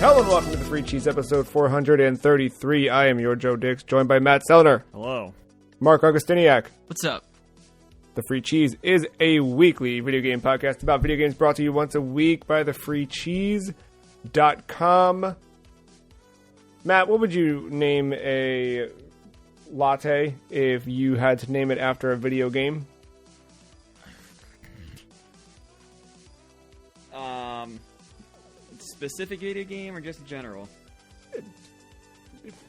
Hello and welcome to the Free Cheese episode 433. I am your Joe Dix, joined by Matt Sellner. Hello. Mark Augustiniak. What's up? The Free Cheese is a weekly video game podcast about video games brought to you once a week by thefreecheese.com. Matt, what would you name a latte if you had to name it after a video game? Specific video game or just general?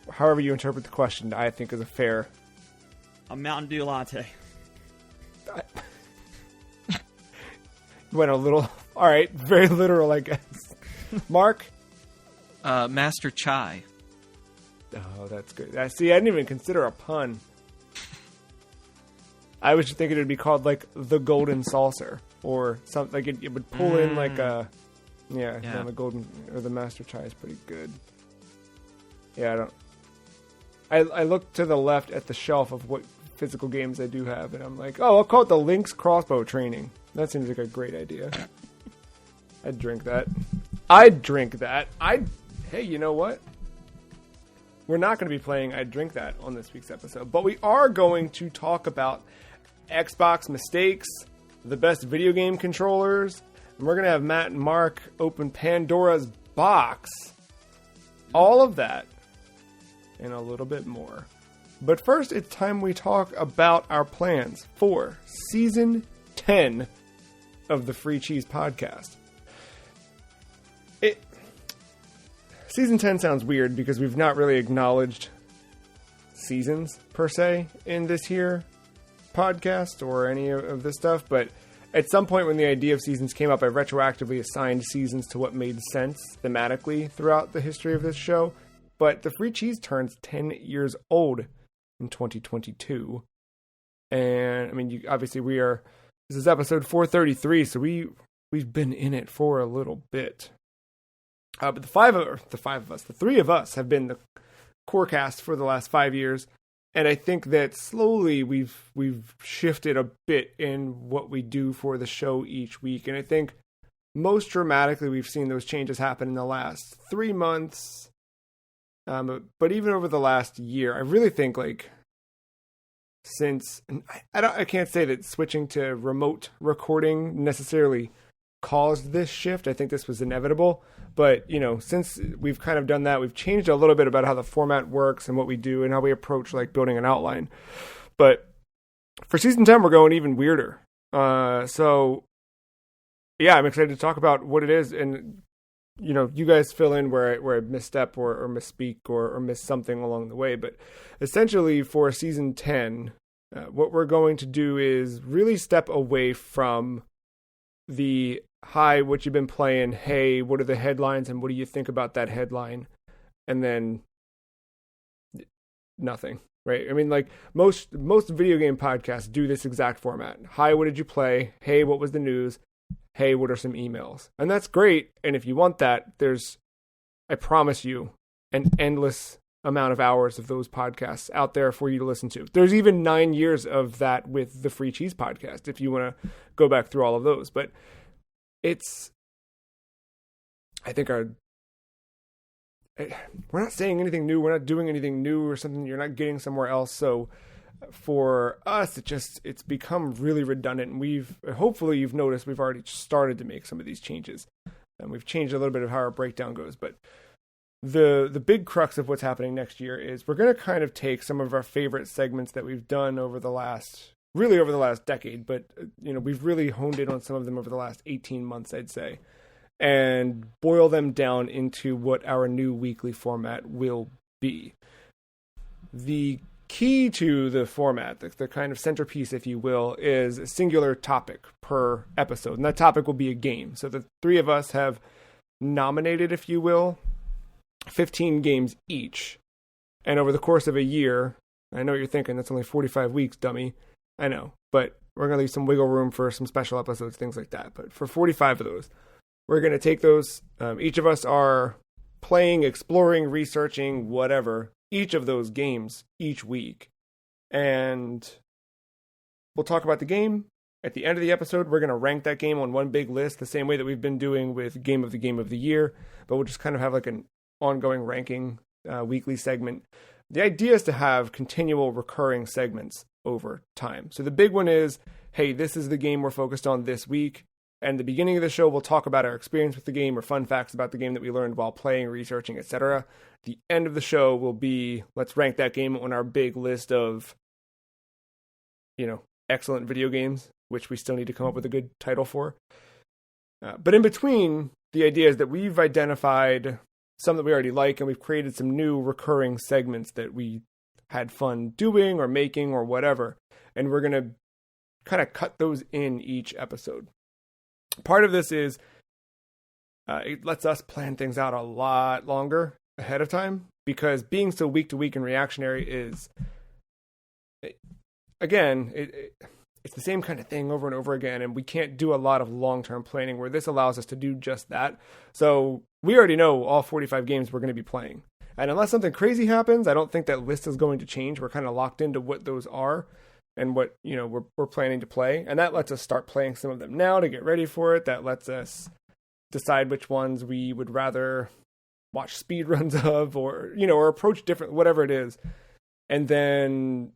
However you interpret the question, I think is a fair... A Mountain Dew latte. Went a little... Alright, very literal, I guess. Mark? Master Chai. Oh, that's good. See, I didn't even consider a pun. I was just thinking it would be called, like, the Golden Saucer. Or something, like, it would pull in, like, a... Yeah. No, the Golden... Or the Master Chai is pretty good. Yeah, I don't... I look to the left at the shelf of what physical games I do have, and I'm like, oh, I'll call it the Lynx Crossbow Training. That seems like a great idea. I'd drink that. Hey, you know what? We're not going to be playing I'd Drink That on this week's episode, but we are going to talk about Xbox mistakes, the best video game controllers, and we're going to have Matt and Mark open Pandora's box. All of that and a little bit more. But first, it's time we talk about our plans for Season 10 of the Free Cheese Podcast. Season 10 sounds weird because we've not really acknowledged seasons, per se, in this here podcast or any of this stuff, but at some point when the idea of seasons came up, I retroactively assigned seasons to what made sense thematically throughout the history of this show. But the Free Cheese turns 10 years old in 2022. And, I mean, obviously this is episode 433, so we've been in it for a little bit. But the three of us have been the core cast for the last 5 years. And I think that slowly we've shifted a bit in what we do for the show each week. And I think most dramatically we've seen those changes happen in the last 3 months. But even over the last year, I really think I can't say that switching to remote recording necessarily caused this shift. I think this was inevitable. But, since we've kind of done that, we've changed a little bit about how the format works and what we do and how we approach building an outline. But for Season 10, we're going even weirder. So, yeah, I'm excited to talk about what it is. And, you guys fill in where I misstep or misspeak or miss something along the way. But essentially for Season 10, what we're going to do is really step away from the hi, what you've been playing, hey, what are the headlines, and what do you think about that headline? And then nothing, right? I mean, most video game podcasts do this exact format. Hi, what did you play? Hey, what was the news? Hey, what are some emails? And that's great. And if you want that, there's, I promise you, an endless amount of hours of those podcasts out there for you to listen to. There's even 9 years of that with the Free Cheese podcast, if you want to go back through all of those. But I think we're not saying anything new. We're not doing anything new or something you're not getting somewhere else. So for us, it's become really redundant. And hopefully you've noticed we've already started to make some of these changes. And we've changed a little bit of how our breakdown goes. But the big crux of what's happening next year is we're going to kind of take some of our favorite segments that we've done over the last decade, but we've really honed in on some of them over the last 18 months, I'd say, and boil them down into what our new weekly format will be. The key to the format, the kind of centerpiece, if you will, is a singular topic per episode, and that topic will be a game. So the three of us have nominated, if you will, 15 games each, and over the course of a year, I know what you're thinking, that's only 45 weeks, dummy. I know, but we're going to leave some wiggle room for some special episodes, things like that. But for 45 of those, we're going to take those. Each of us are playing, exploring, researching, whatever, each of those games each week. And we'll talk about the game, At the end of the episode, we're going to rank that game on one big list, the same way that we've been doing with Game of the Year, but we'll just kind of have like an ongoing ranking weekly segment. The idea is to have continual recurring segments over time. So the big one is, hey, this is the game we're focused on this week. And the beginning of the show, we'll talk about our experience with the game or fun facts about the game that we learned while playing, researching, etc. The end of the show will be, let's rank that game on our big list of, excellent video games, which we still need to come up with a good title for. But in between, the idea is that we've identified some that we already like, and we've created some new recurring segments that we had fun doing or making or whatever. And we're going to kind of cut those in each episode. Part of this is it lets us plan things out a lot longer ahead of time, because being so week to week and reactionary is, again, it's the same kind of thing over and over again, and we can't do a lot of long-term planning, where this allows us to do just that. So we already know all 45 games we're going to be playing. And unless something crazy happens, I don't think that list is going to change. We're kind of locked into what those are and what, we're planning to play. And that lets us start playing some of them now to get ready for it. That lets us decide which ones we would rather watch speed runs of, or approach different, whatever it is. And then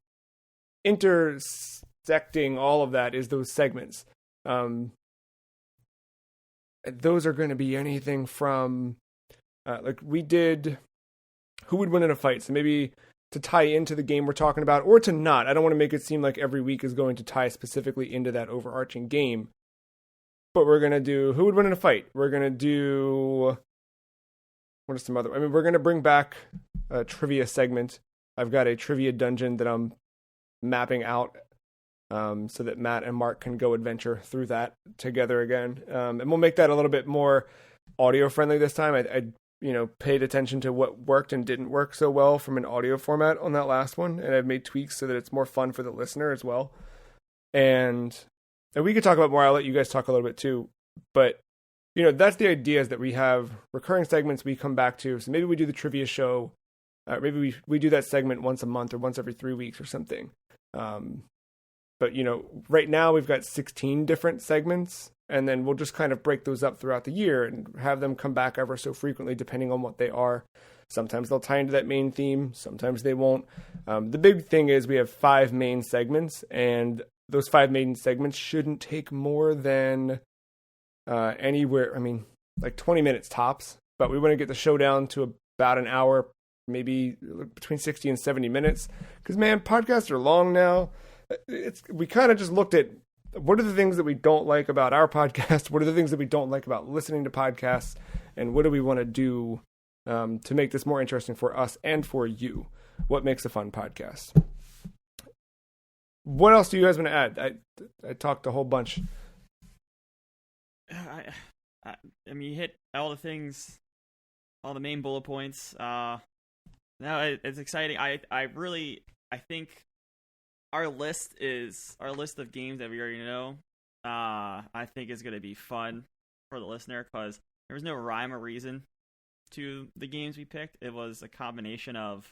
intersecting all of that is those segments. Those are going to be anything from, like we did, who would win in a fight? So maybe to tie into the game we're talking about, or to not. I don't want to make it seem like every week is going to tie specifically into that overarching game. But we're going to do who would win in a fight. We're going to do, what are some other, we're going to bring back a trivia segment. I've got a trivia dungeon that I'm mapping out so that Matt and Mark can go adventure through that together again. And we'll make that a little bit more audio friendly this time. I paid attention to what worked and didn't work so well from an audio format on that last one, and I've made tweaks so that it's more fun for the listener as well. And we could talk about more. I'll let you guys talk a little bit too. But that's the idea, is that we have recurring segments we come back to. So maybe we do the trivia show. Maybe we do that segment once a month or once every 3 weeks or something. But right now we've got 16 different segments, and then we'll just kind of break those up throughout the year and have them come back ever so frequently, depending on what they are. Sometimes they'll tie into that main theme. Sometimes they won't. The big thing is we have 5 main segments, and those 5 main segments shouldn't take more than anywhere, like 20 minutes tops. But we want to get the show down to about an hour, maybe between 60 and 70 minutes. Because, man, podcasts are long now. We kind of just looked at what are the things that we don't like about our podcast, what are the things that we don't like about listening to podcasts, and what do we want to do to make this more interesting for us and for you? What makes a fun podcast? What else do you guys want to add? I talked a whole bunch. You hit all the things, all the main bullet points. No, it's exciting. I think our list of games that we already know, I think is going to be fun for the listener, because there was no rhyme or reason to the games we picked. It was a combination of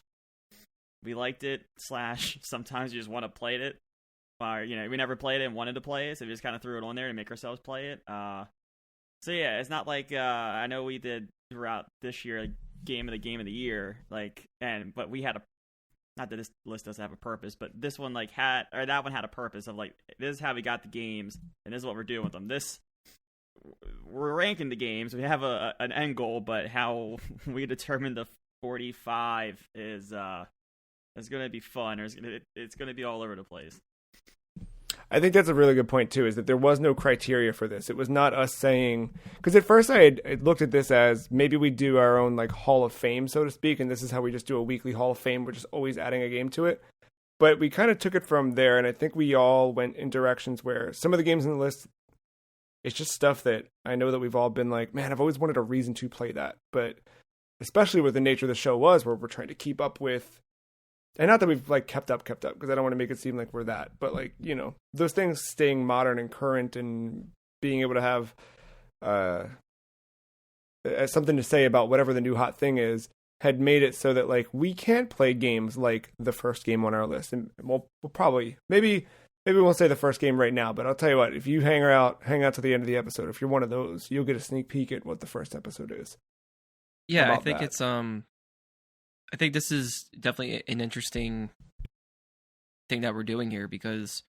we liked it / sometimes you just want to play it, or we never played it and wanted to play it, so we just kind of threw it on there to make ourselves play it. So yeah, it's not like I know we did throughout this year game of the year, but we had a, not that this list doesn't have a purpose, but this one that one had a purpose of this is how we got the games, and this is what we're doing with them. We're ranking the games. We have an end goal, but how we determine the 45 is going to be fun, or it's going to be all over the place. I think that's a really good point too, is that there was no criteria for this. It was not us saying, because at first I had looked at this as maybe we do our own Hall of Fame, so to speak, and this is how we just do a weekly Hall of Fame. We're just always adding a game to it. But we kind of took it from there, and I think we all went in directions where some of the games in the list, it's just stuff that I know that we've all been like, man, I've always wanted a reason to play that. But especially with the nature of the show was, where we're trying to keep up with, and not that we've kept up, because I don't want to make it seem like we're that, but those things staying modern and current and being able to have something to say about whatever the new hot thing is, had made it so that we can't play games like the first game on our list. And we'll probably, maybe maybe we won't say the first game right now, but I'll tell you what, if you hang out to the end of the episode, if you're one of those, you'll get a sneak peek at what the first episode is. Yeah, I think it's I think this is definitely an interesting thing that we're doing here, because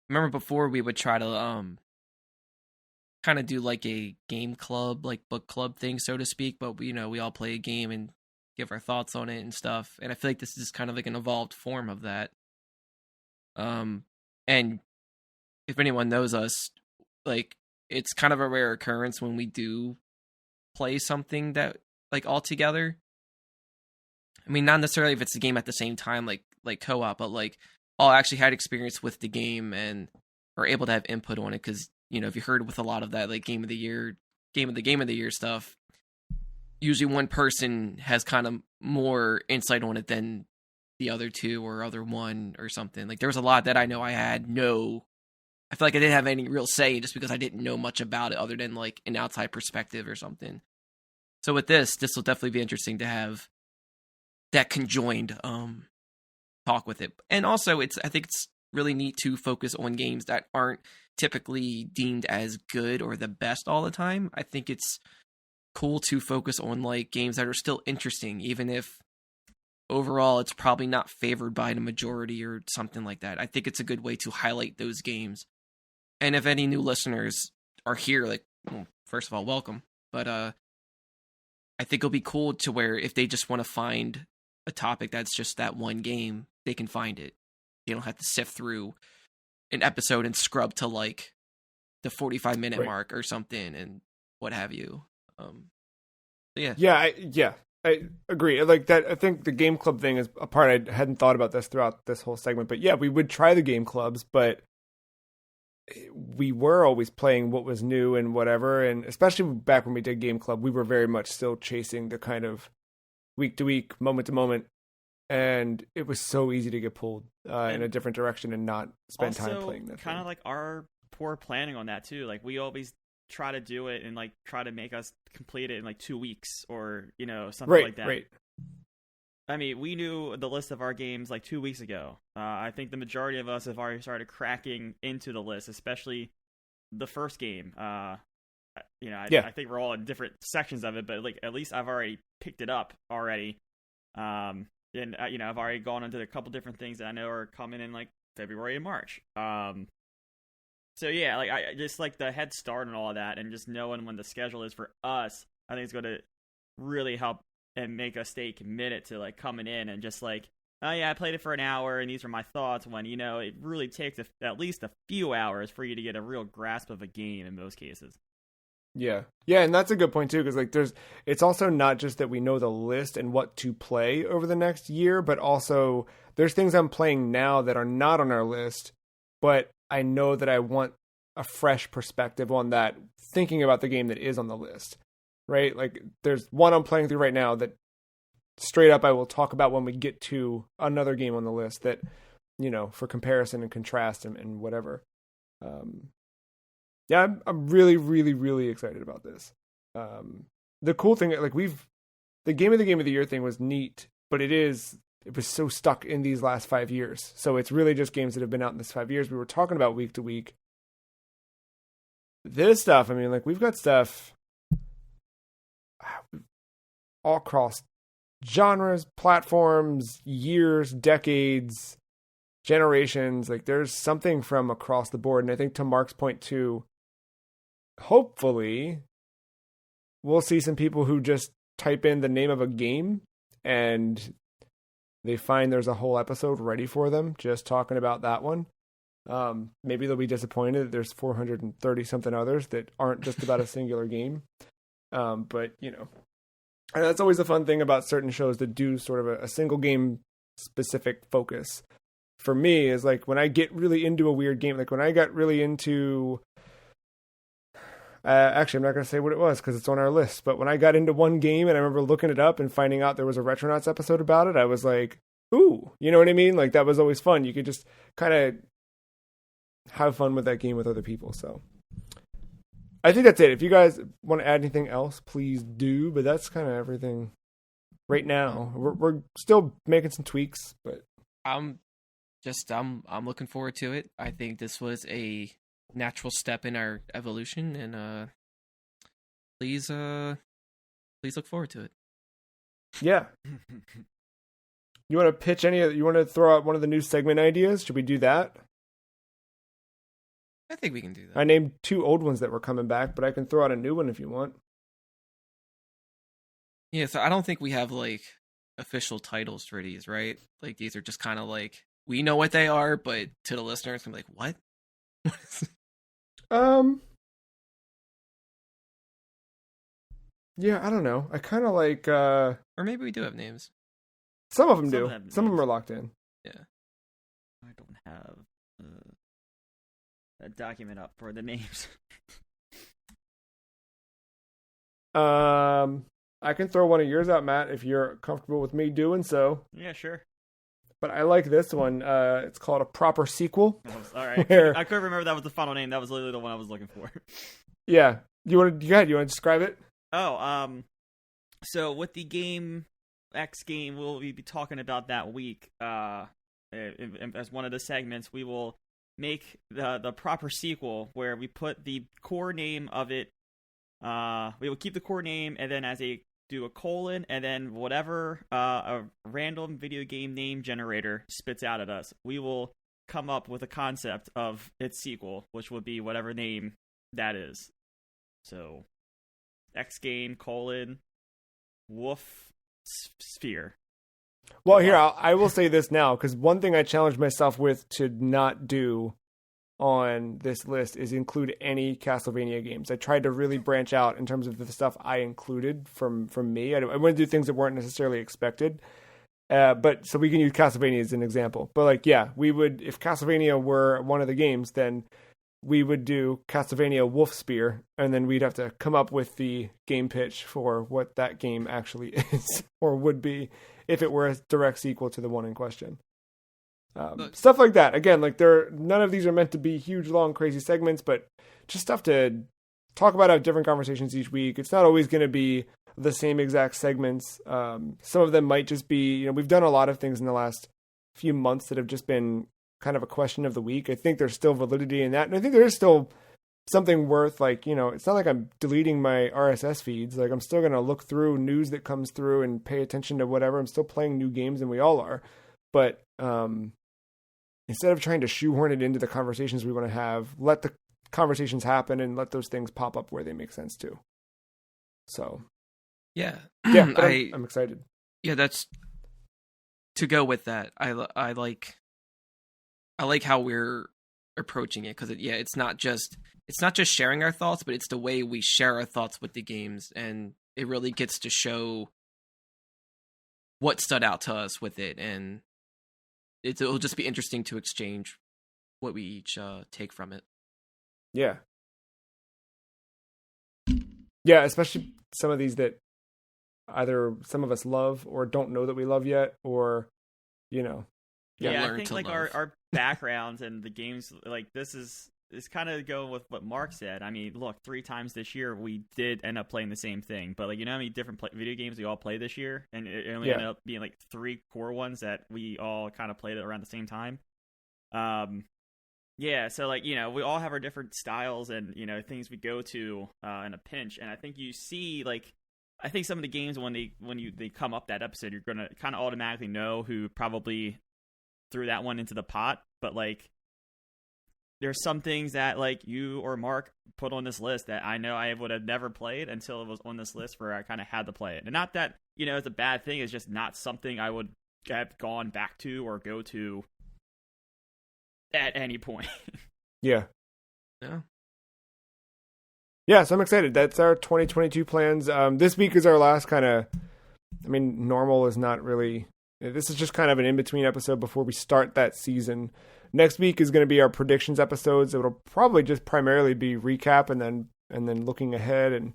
remember before we would try to kind of do like a game club, like book club thing, so to speak, but we all play a game and give our thoughts on it and stuff. And I feel like this is kind of like an evolved form of that. And if anyone knows us, like, it's kind of a rare occurrence when we do play something that like all together. I mean, not necessarily if it's a game at the same time, like co-op, but like all actually had experience with the game and are able to have input on it. Because if you heard with a lot of that like game of the year stuff, usually one person has kind of more insight on it than the other two or other one or something. Like there was a lot that I know I feel like I didn't have any real say just because I didn't know much about it other than like an outside perspective or something. So with this will definitely be interesting to have that conjoined talk with it. And also I think it's really neat to focus on games that aren't typically deemed as good or the best all the time. I think it's cool to focus on like games that are still interesting, even if overall it's probably not favored by the majority or something like that. I think it's a good way to highlight those games. And if any new listeners are here, like, well, first of all, welcome. But I think it'll be cool to where if they just want to find a topic that's just that one game, they can find it. They don't have to sift through an episode and scrub to like the 45-minute mark or something and what have you. I agree. Like that, I think the game club thing is a part I hadn't thought about this throughout this whole segment. But yeah, we would try the game clubs, but we were always playing what was new and whatever. And especially back when we did game club, we were very much still chasing the kind of week to week, moment to moment. And it was so easy to get pulled in a different direction and not spend time playing that. Kind of like our poor planning on that too. Like we always try to do it and like try to make us complete it in like 2 weeks or something like that. Right. I mean, we knew the list of our games like 2 weeks ago. I think the majority of us have already started cracking into the list, especially the first game. I think we're all in different sections of it, but like at least I've already picked it up already. And I've already gone into a couple different things that I know are coming in like February and March. So yeah, like I just like the head start and all of that, and just knowing when the schedule is for us, I think it's going to really help and make us stay committed to like coming in and just like, oh yeah, I played it for an hour and these are my thoughts, when it really takes at least a few hours for you to get a real grasp of a game in most cases. Yeah, and that's a good point too, because like it's also not just that we know the list and what to play over the next year, but also there's things I'm playing now that are not on our list, but I know that I want a fresh perspective on that, thinking about the game that is on the list, right? Like there's one I'm playing through right now that straight up I will talk about when we get to another game on the list that, for comparison and contrast and whatever. Yeah, I'm really, really, really excited about this. The cool thing, like the game of the year thing was neat, but it was so stuck in these last 5 years. So it's really just games that have been out in this 5 years. We were talking about week to week. This stuff, I mean, like we've got stuff all across genres, platforms, years, decades, generations. Like there's something from across the board. And I think to Mark's point too, hopefully we'll see some people who just type in the name of a game and they find there's a whole episode ready for them just talking about that one. Maybe they'll be disappointed that there's 430 something others that aren't just about a singular game. But and that's always a fun thing about certain shows that do sort of a single game specific focus. For me is like when I get really into a weird game, like when I got really into actually, I'm not going to say what it was because it's on our list, but when I got into one game and I remember looking it up and finding out there was a Retronauts episode about it, I was like, ooh, you know what I mean? Like that was always fun. You could just kind of have fun with that game with other people. So I think that's it. If you guys want to add anything else, please do, but that's kind of everything right now. We're still making some tweaks, but just I'm looking forward to it. I think this was a natural step in our evolution, and please look forward to it. Yeah. You want to pitch you want to throw out one of the new segment ideas? Should we do that? I think we can do that. I named 2 old ones that were coming back, but I can throw out a new one if you want. Yeah, so I don't think we have like official titles for these, right? Like these are just kind of like we know what they are, but to the listeners, I'm like, what? Yeah, I don't know. I kind of like. Or maybe we do have names. Some of them do. Some of them are locked in. Yeah. I don't have a document up for the names. I can throw one of yours out, Matt, if you're comfortable with me doing so. Yeah, sure. But I like this one. It's called A Proper Sequel. All right. Where... I couldn't remember that was the final name. That was literally the one I was looking for. Yeah. You want to describe it? Oh, so with the game X game we'll be talking about that week, as one of the segments, we will make the proper sequel where we put the core name of it. We will keep the core name and then do a colon and then whatever a random video game name generator spits out at us, we will come up with a concept of its sequel, which would be whatever name that is. So X game colon Wolf Sphere. Well, here, I will say this now, because one thing I challenged myself with to not do on this list is include any Castlevania games. I tried to really branch out in terms of the stuff I included from me. I want to do things that weren't necessarily expected. But so we can use Castlevania as an example. But like, yeah, we would, if Castlevania were one of the games, then we would do Castlevania Wolf Spear, and then we'd have to come up with the game pitch for what that game actually is, or would be, if it were a direct sequel to the one in question. Stuff like that. Again, like none of these are meant to be huge, long, crazy segments, but just stuff to talk about, have different conversations each week. It's not always going to be the same exact segments. Some of them might just be, we've done a lot of things in the last few months that have just been kind of a question of the week. I think there's still validity in that. And I think there is still something worth, like, it's not like I'm deleting my RSS feeds. Like, I'm still going to look through news that comes through and pay attention to whatever. I'm still playing new games, and we all are. But instead of trying to shoehorn it into the conversations we want to have, let the conversations happen and let those things pop up where they make sense too. So, yeah, but I'm excited. Yeah, that's to go with that. I like how we're approaching it, because it's not just sharing our thoughts, but it's the way we share our thoughts with the games, and it really gets to show what stood out to us with it, and it'll just be interesting to exchange what we each take from it. Yeah, especially some of these that either some of us love or don't know that we love yet, or I think like our backgrounds and the games, like this is kind of going with what Mark said. I mean, look, 3 times this year we did end up playing the same thing, but like, how many different video games we all play this year, and it only ended up being like 3 core ones that we all kind of played around the same time. So like, we all have our different styles and things we go to in a pinch, and I think you see, like, I think some of the games when they come up that episode, you're gonna kind of automatically know who probably threw that one into the pot, but like there's some things that like you or Mark put on this list that I know I would have never played until it was on this list where I kind of had to play it. And not that it's a bad thing, it's just not something I would have gone back to or go to at any point. Yeah, so I'm excited. That's our 2022 plans. This week is our last kind of, normal is not really, this is just kind of an in-between episode before we start that season. Next week is going to be our predictions episodes. It'll probably just primarily be recap and then looking ahead and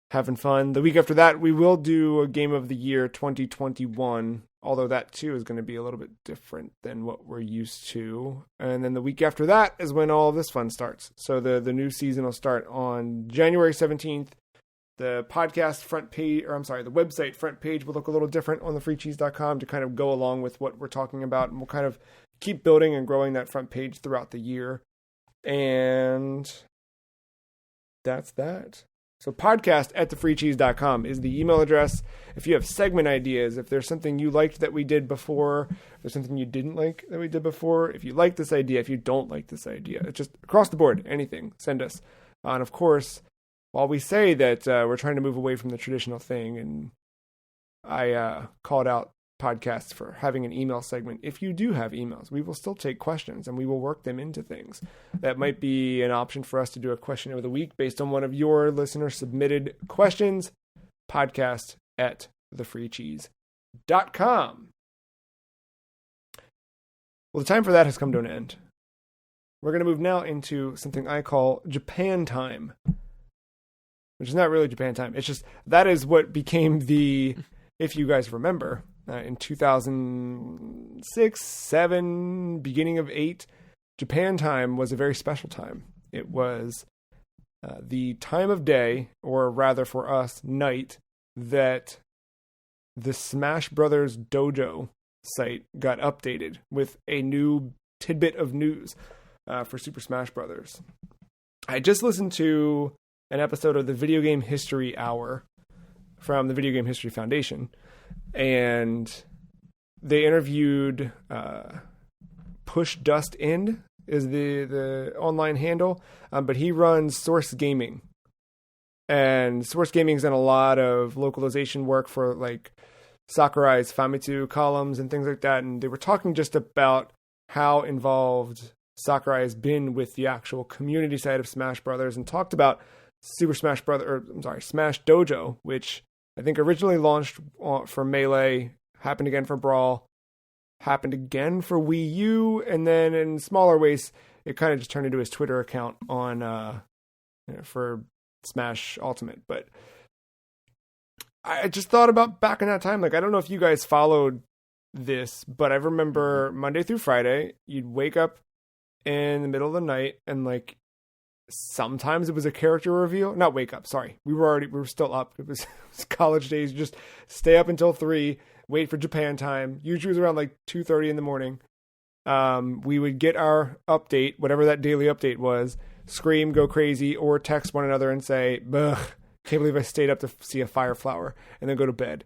having fun. The week after that, we will do a Game of the Year 2021, although that too is going to be a little bit different than what we're used to. And then the week after that is when all of this fun starts. So the new season will start on January 17th. The podcast front page, or I'm sorry, the website front page will look a little different on thefreecheese.com to kind of go along with what we're talking about. And we'll kind of keep building and growing that front page throughout the year. And that's that. So podcast@thefreecheese.com is the email address. If you have segment ideas, if there's something you liked that we did before, if there's something you didn't like that we did before, if you like this idea, if you don't like this idea, it's just across the board, anything, send us. And of course, while we say that we're trying to move away from the traditional thing, and I called out podcasts for having an email segment, if you do have emails, we will still take questions and we will work them into things. That might be an option for us to do a question of the week based on one of your listener submitted questions. podcast@thefreecheese.com. Well, the time for that has come to an end. We're going to move now into something I call Japan time, which is not really Japan time. It's just that is what became the, if you guys remember, in 2006, 7, beginning of 8, Japan time was a very special time. It was the time of day, or rather for us, night, that the Smash Brothers Dojo site got updated with a new tidbit of news for Super Smash Brothers. I just listened to an episode of the Video Game History Hour from the Video Game History Foundation, and they interviewed Push Dust In is the online handle, but he runs Source Gaming, and Source Gaming's done a lot of localization work for like Sakurai's Famitsu columns and things like that, and they were talking just about how involved Sakurai has been with the actual community side of Smash Brothers, and talked about Smash Dojo, which I think originally launched for Melee, happened again for Brawl, happened again for Wii U, and then in smaller ways, it kind of just turned into his Twitter account on for Smash Ultimate. But I just thought about back in that time, like, I don't know if you guys followed this, but I remember Monday through Friday, you'd wake up in the middle of the night, and like sometimes it was a character reveal. Not wake up, sorry. We were still up. It was college days. You just stay up until 3, wait for Japan time. Usually it was around like 2:30 in the morning. We would get our update, whatever that daily update was, scream, go crazy, or text one another and say, "Ugh, can't believe I stayed up to see a fire flower," and then go to bed.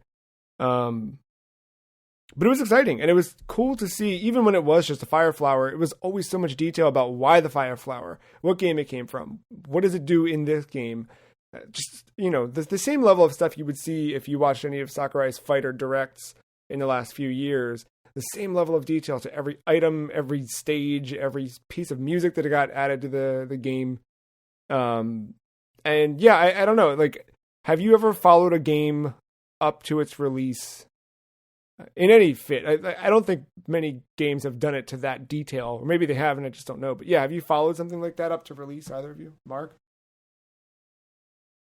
But it was exciting, and it was cool to see, even when it was just a fire flower, it was always so much detail about why the fire flower, what game it came from, what does it do in this game. Just, the same level of stuff you would see if you watched any of Sakurai's fighter directs in the last few years. The same level of detail to every item, every stage, every piece of music that got added to the game. And yeah, I don't know, like, have you ever followed a game up to its release in any fit? I don't think many games have done it to that detail, or maybe they have and I just don't know. But yeah, have you followed something like that up to release, either of you? Mark?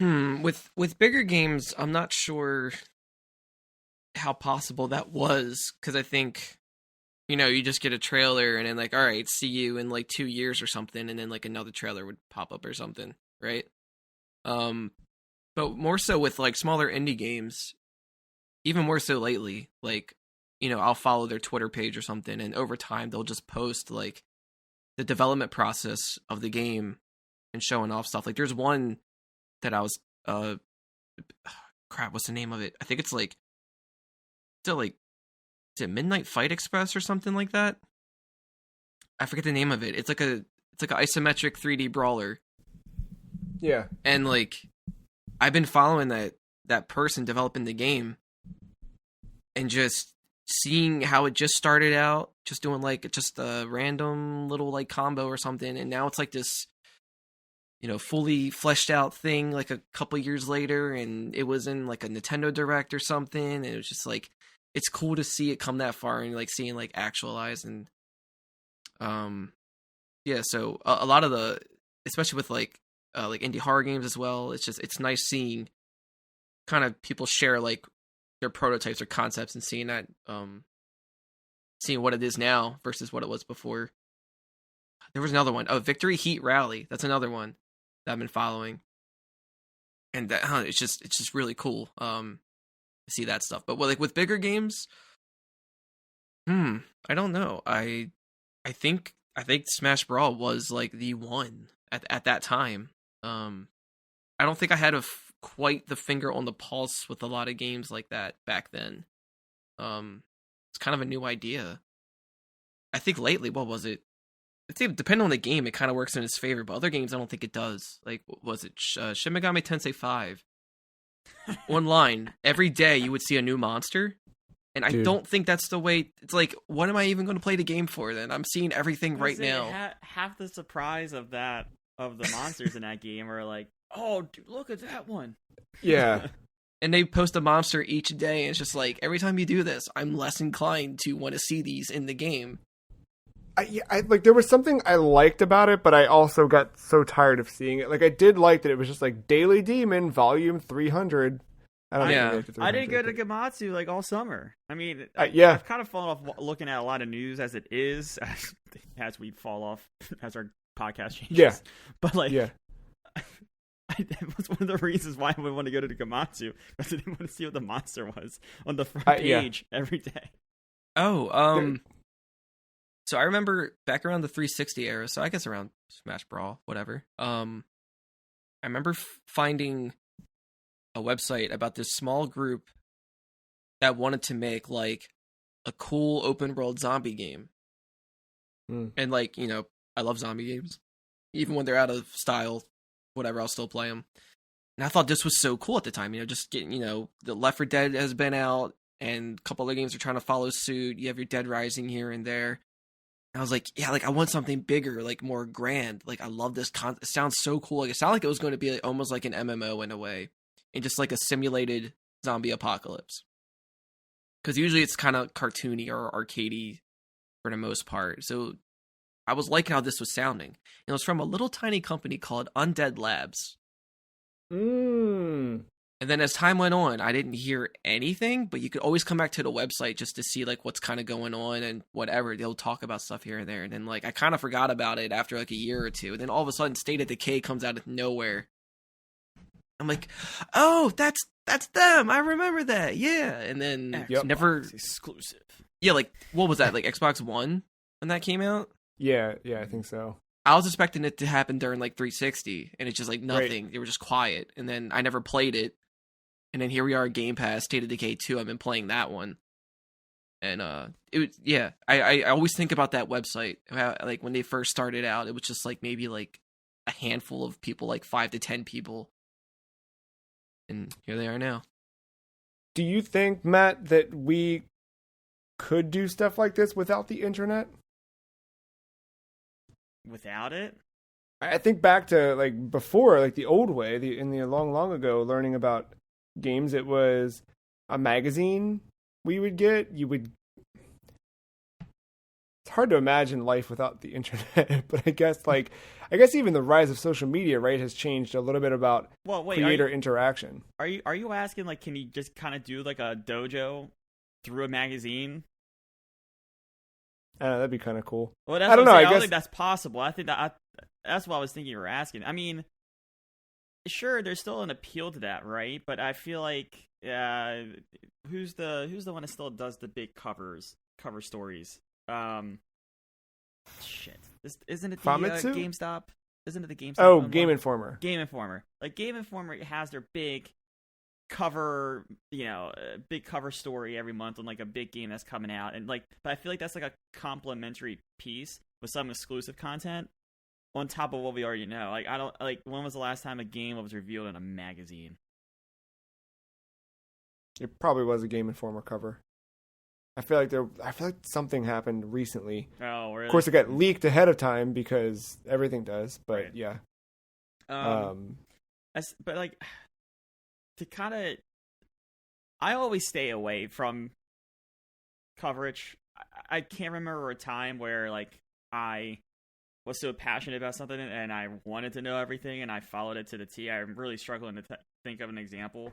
With bigger games, I'm not sure how possible that was, because I think, you just get a trailer and then like, all right, see you in like 2 years or something, and then like another trailer would pop up or something, right? But more so with like smaller indie games, even more so lately, like, I'll follow their Twitter page or something, and over time they'll just post like the development process of the game and showing off stuff. Like there's one that I was, what's the name of it? I think it's like, is it Midnight Fight Express or something like that? I forget the name of it. It's like an isometric 3D brawler. Yeah. And like, I've been following that person developing the game, and just seeing how it just started out, just doing like just a random little like combo or something, and now it's like this, fully fleshed out thing like a couple years later, and it was in like a Nintendo Direct or something, and it was just like, it's cool to see it come that far and like seeing like actualized. And yeah, so a lot of the, especially with like indie horror games as well, it's nice seeing kind of people share like their prototypes or concepts, and seeing that, seeing what it is now versus what it was before. There was another one. Oh, Victory Heat Rally. That's another one that I've been following. and that it's just really cool to see that stuff. But like with bigger games, I don't know. I think Smash Brawl was like the one at that time. I don't think I had quite the finger on the pulse with a lot of games like that back then. It's kind of a new idea. I think lately, what was it? I'd say depending on the game, it kind of works in its favor, but other games I don't think it does. Like, what was it Shin Megami Tensei 5? Online, every day you would see a new monster, and I don't think that's the way. It's like, what am I even going to play the game for then? I'm seeing everything right now. Half the surprise of the monsters in that game are like, oh, dude, look at that one. Yeah. And they post a monster each day, and it's just like, every time you do this, I'm less inclined to want to see these in the game. I like, there was something I liked about it, but I also got so tired of seeing it. Like, I did like that it was just like Daily Demon Volume 300. I didn't go to Gamatsu like all summer. I mean, I've kind of fallen off looking at a lot of news as it is, as we fall off as our podcast changes. Yeah, but like, yeah. That was one of the reasons why I would want to go to Gamatsu, because I didn't want to see what the monster was on the front page every day. Oh, so I remember back around the 360 era, so I guess around Smash Brawl, whatever. I remember finding a website about this small group that wanted to make like a cool open world zombie game. And like, you know, I love zombie games. Even when they're out of style, whatever, I'll still play them. And I thought this was so cool at the time, you know, just getting, you know, the Left 4 Dead has been out and a couple other games are trying to follow suit. You have your Dead Rising here and there. And I was like, yeah, like I want something bigger, like more grand. Like I love this it sounds so cool. Like it sounded like it was going to be like, almost like an MMO in a way, and just like a simulated zombie apocalypse. Because usually it's kind of cartoony or arcadey for the most part. So I was liking how this was sounding. And it was from a little tiny company called Undead Labs. And then as time went on, I didn't hear anything, but you could always come back to the website just to see like what's kind of going on and whatever. They'll talk about stuff here and there. And then like I kind of forgot about it after like a year or two. And then all of a sudden State of Decay comes out of nowhere. I'm like, oh, that's them. I remember that. Yeah. And then never exclusive. Yeah, like what was that? Like Xbox One when that came out? Yeah, I think so. I was expecting it to happen during like 360, and it's just like nothing. They were just quiet, and then I never played it. And then here we are, Game Pass, State of Decay 2. I've been playing that one, and it was I always think about that website. How, like when they first started out, it was just like maybe like a handful of people, like 5 to 10 people, and here they are now. Do you think, Matt, that we could do stuff like this without the internet? Without it? I think back to like before, like the old way, in the long ago, learning about games. It was a magazine we would get. It's hard to imagine life without the internet, but I guess even the rise of social media, right, has changed a little bit about creator interaction. Are you asking like, can you just kind of do like a dojo through a magazine? I don't know, that'd be kind of cool. Well, I don't know. I don't think that's possible. I think that's what I was thinking you were asking. I mean, sure, there's still an appeal to that, right? But I feel like who's the one that still does the big cover stories? Shit, isn't it the GameStop? Isn't it the GameStop? Oh, Game Informer. Game Informer. Like Game Informer has their big cover, big cover story every month on like a big game that's coming out, and like, but I feel like that's like a complimentary piece with some exclusive content on top of what we already know. Like, I don't like, when was the last time a game was revealed in a magazine? It probably was a Game Informer cover. I feel like something happened recently. Oh, really? Of course, it got leaked ahead of time because everything does. But right. Yeah. But like, to kind of, I always stay away from coverage. I can't remember a time where like I was so passionate about something and I wanted to know everything and I followed it to the T. I'm really struggling to think of an example.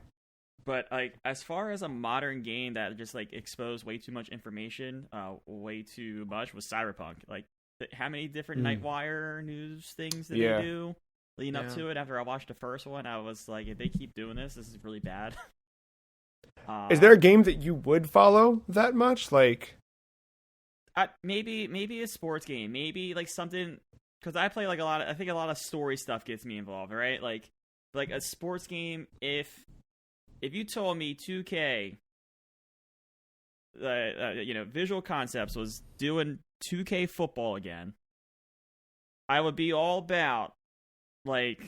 But like, as far as a modern game that just like exposed way too much information, way too much, was Cyberpunk. Like, how many different Nightwire news things did they do? leading up to it. After I watched the first one, I was like, if they keep doing this is really bad. Is there a game that you would follow that much? Like, maybe a sports game, maybe like something, because I play like a lot of, I think a lot of story stuff gets me involved, right? Like a sports game. If you told me 2K, Visual Concepts was doing 2K football again, I would be all about like,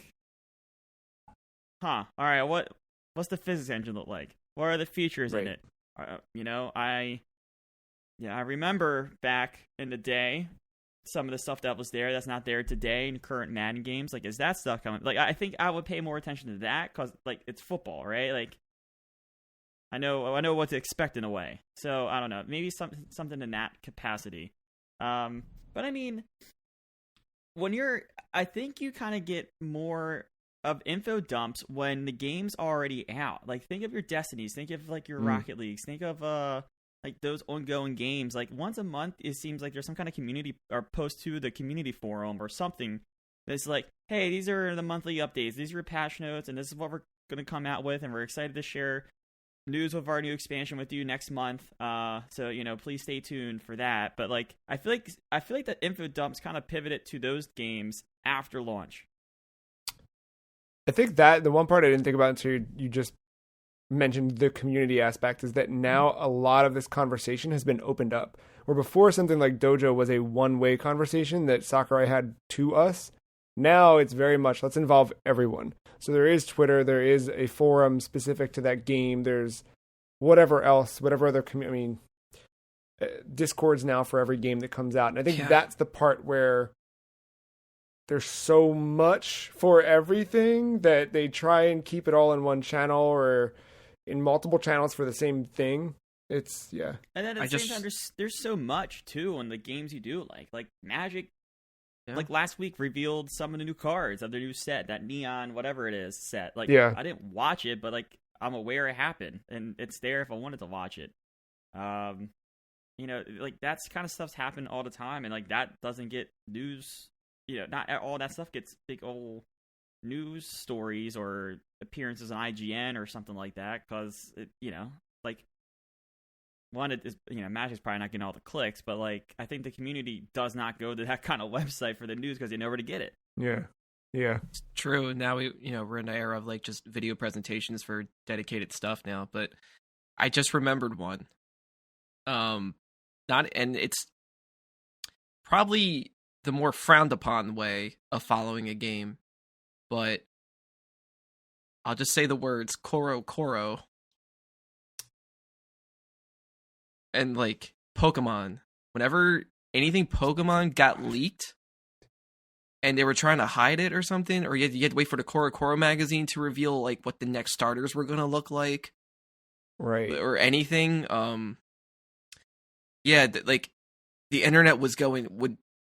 all right, what's the physics engine look like? What are the features in it? I remember back in the day, some of the stuff that was there that's not there today in current Madden games. Like, is that stuff coming? Like, I think I would pay more attention to that because, like, it's football, right? Like, I know what to expect in a way. So I don't know, maybe something in that capacity. But I mean, I think you kind of get more of info dumps when the game's already out. Like, think of your Destinies, think of like your Rocket Leagues, think of like those ongoing games. Like, once a month, it seems like there's some kind of community or post to the community forum or something that's like, hey, these are the monthly updates, these are your patch notes, and this is what we're going to come out with, and we're excited to share news of our new expansion with you next month. So please stay tuned for that. But like, I feel like that info dumps kind of pivoted to those games after launch. I think that the one part I didn't think about until you just mentioned the community aspect is that now a lot of this conversation has been opened up. Where before something like Dojo was a one-way conversation that Sakurai had to us, now it's very much, let's involve everyone. So there is Twitter, there is a forum specific to that game, there's whatever else, whatever other Discords now for every game that comes out. And I think that's the part where there's so much for everything that they try and keep it all in one channel or in multiple channels for the same thing. It's, yeah. And then at the same time, there's so much, too, on the games you do like. Like, Magic, like, last week revealed some of the new cards of their new set, that neon, whatever it is, set. Like, I didn't watch it, but, like, I'm aware it happened, and it's there if I wanted to watch it. Like, that's kind of stuff's happened all the time, and, like, that doesn't get news. Not all that stuff gets big old news stories or appearances on IGN or something like that, because like, one, it is, Magic's probably not getting all the clicks, but like, I think the community does not go to that kind of website for the news because they know where to get it. Yeah, it's true. Now we're in an era of like just video presentations for dedicated stuff now. But I just remembered one. And it's probably the more frowned upon way of following a game, but I'll just say the words Koro. And like Pokemon, whenever anything Pokemon got leaked and they were trying to hide it or something, or you had to wait for the Koro magazine to reveal like what the next starters were going to look like, right? Or anything. Like the internet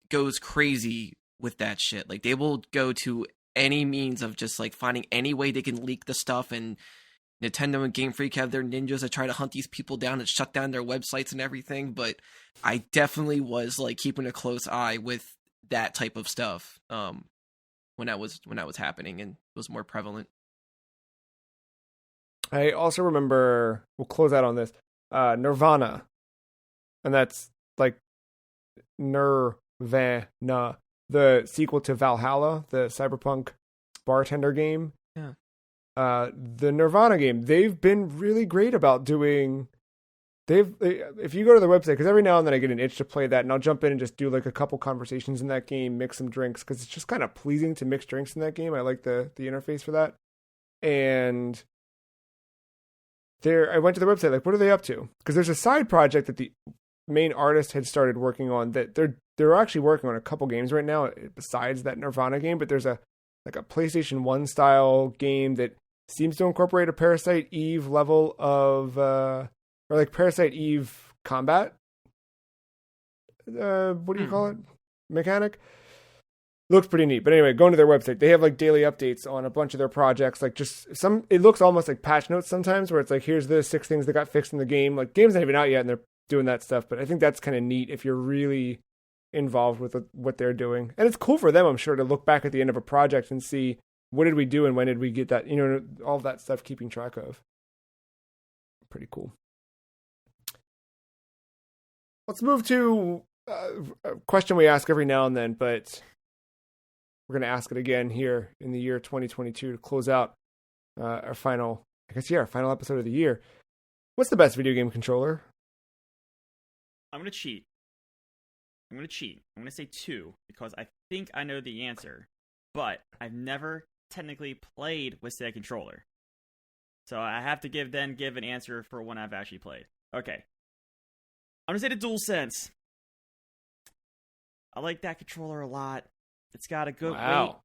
goes crazy with that shit. Like, they will go to any means of just like finding any way they can leak the stuff, and Nintendo and Game Freak have their ninjas that try to hunt these people down and shut down their websites and everything. But I definitely was like keeping a close eye with that type of stuff when that was happening and was more prevalent. I also remember, we'll close out on this, Nirvana, and that's like Nirvana, the sequel to Valhalla, the cyberpunk bartender game. Yeah. The Nirvana game, they've been really great about doing. If you go to their website, because every now and then I get an itch to play that, and I'll jump in and just do like a couple conversations in that game, mix some drinks, because it's just kind of pleasing to mix drinks in that game. I like the interface for that. And I went to the website, like, what are they up to? Because there's a side project that the main artist had started working on, that they're actually working on a couple games right now besides that Nirvana game, but there's a PlayStation 1 style game that seems to incorporate a Parasite Eve level of or like Parasite Eve combat, what do you call it, mechanic. Looks pretty neat. But anyway, going to their website, they have like daily updates on a bunch of their projects, like just it looks almost like patch notes sometimes, where it's like, here's the 6 things that got fixed in the game. Like, game's not even out yet and they're doing that stuff, but I think that's kind of neat if you're really involved with what they're doing. And it's cool for them, I'm sure, to look back at the end of a project and see what did we do and when did we get that, all that stuff, keeping track of. Pretty cool. Let's move to a question we ask every now and then, but we're going to ask it again here in the year 2022 to close out our final episode of the year. What's the best video game controller? I'm going to cheat. I'm going to say 2 because I think I know the answer, but I've never technically played with said controller. So I have to give an answer for when I've actually played. Okay. I'm going to say the DualSense. I like that controller a lot. It's got a good weight.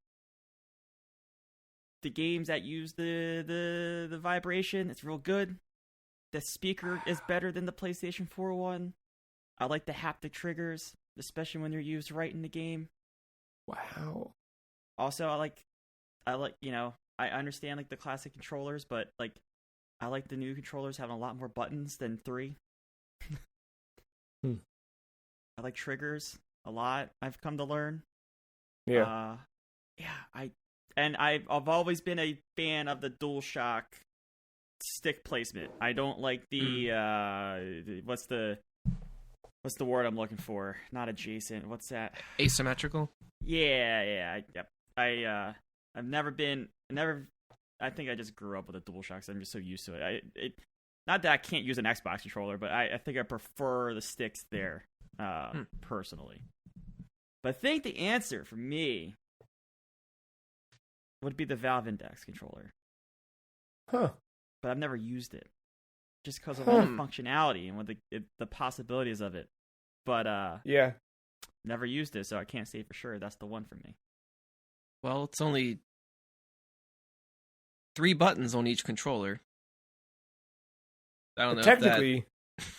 The games that use the vibration, it's real good. The speaker is better than the PlayStation 4 one. I like the haptic triggers, especially when they're used right in the game. Wow. Also, I understand like the classic controllers, but like I like the new controllers having a lot more buttons than 3. I like triggers a lot. I've come to learn. Yeah. I've always been a fan of the DualShock stick placement. I don't like the what's the word I'm looking for? Not adjacent. What's that? Asymmetrical? Yeah. I've never been. I think I just grew up with the DualShock, so I'm just so used to it. Not that I can't use an Xbox controller, but I think I prefer the sticks there, personally. But I think the answer for me would be the Valve Index controller. Huh. But I've never used it, just because of all the functionality and what the possibilities of it. But yeah, never used it, so I can't say for sure that's the one for me. Well, it's only 3 buttons on each controller. I don't know. Technically,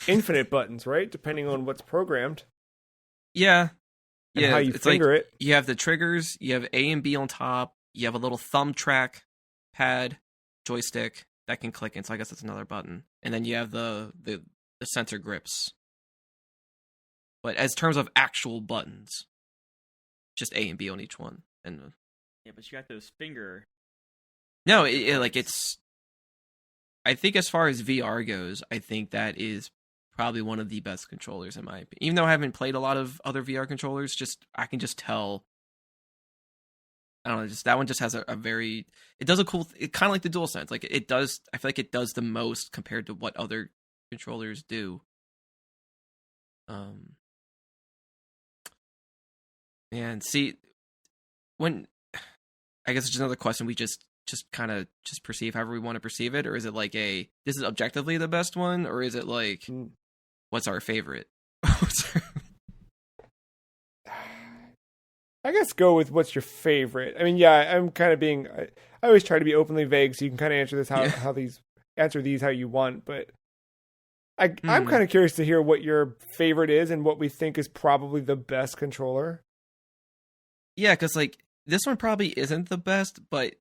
infinite buttons, right? Depending on what's programmed. Yeah. And how you finger it. You have the triggers, you have A and B on top, you have a little thumb track pad joystick that can click in, so I guess that's another button. And then you have the center grips. But as terms of actual buttons, just A and B on each one. And yeah, but you got those finger. No, it's. I think as far as VR goes, I think that is probably one of the best controllers in my opinion. Even though I haven't played a lot of other VR controllers, I can just tell. I don't know, that one just has a very. It does a cool. It kind of like the DualSense. Like it does. I feel like it does the most compared to what other controllers do. And see, when I guess it's another question we just kind of just perceive however we want to perceive it, or is it like this is objectively the best one, or is it like what's our favorite? I guess go with what's your favorite. I mean, yeah, I'm kind of being. I always try to be openly vague, so you can kind of answer this answer these how you want. But I'm kind of curious to hear what your favorite is and what we think is probably the best controller. Yeah, because like this one probably isn't the best, but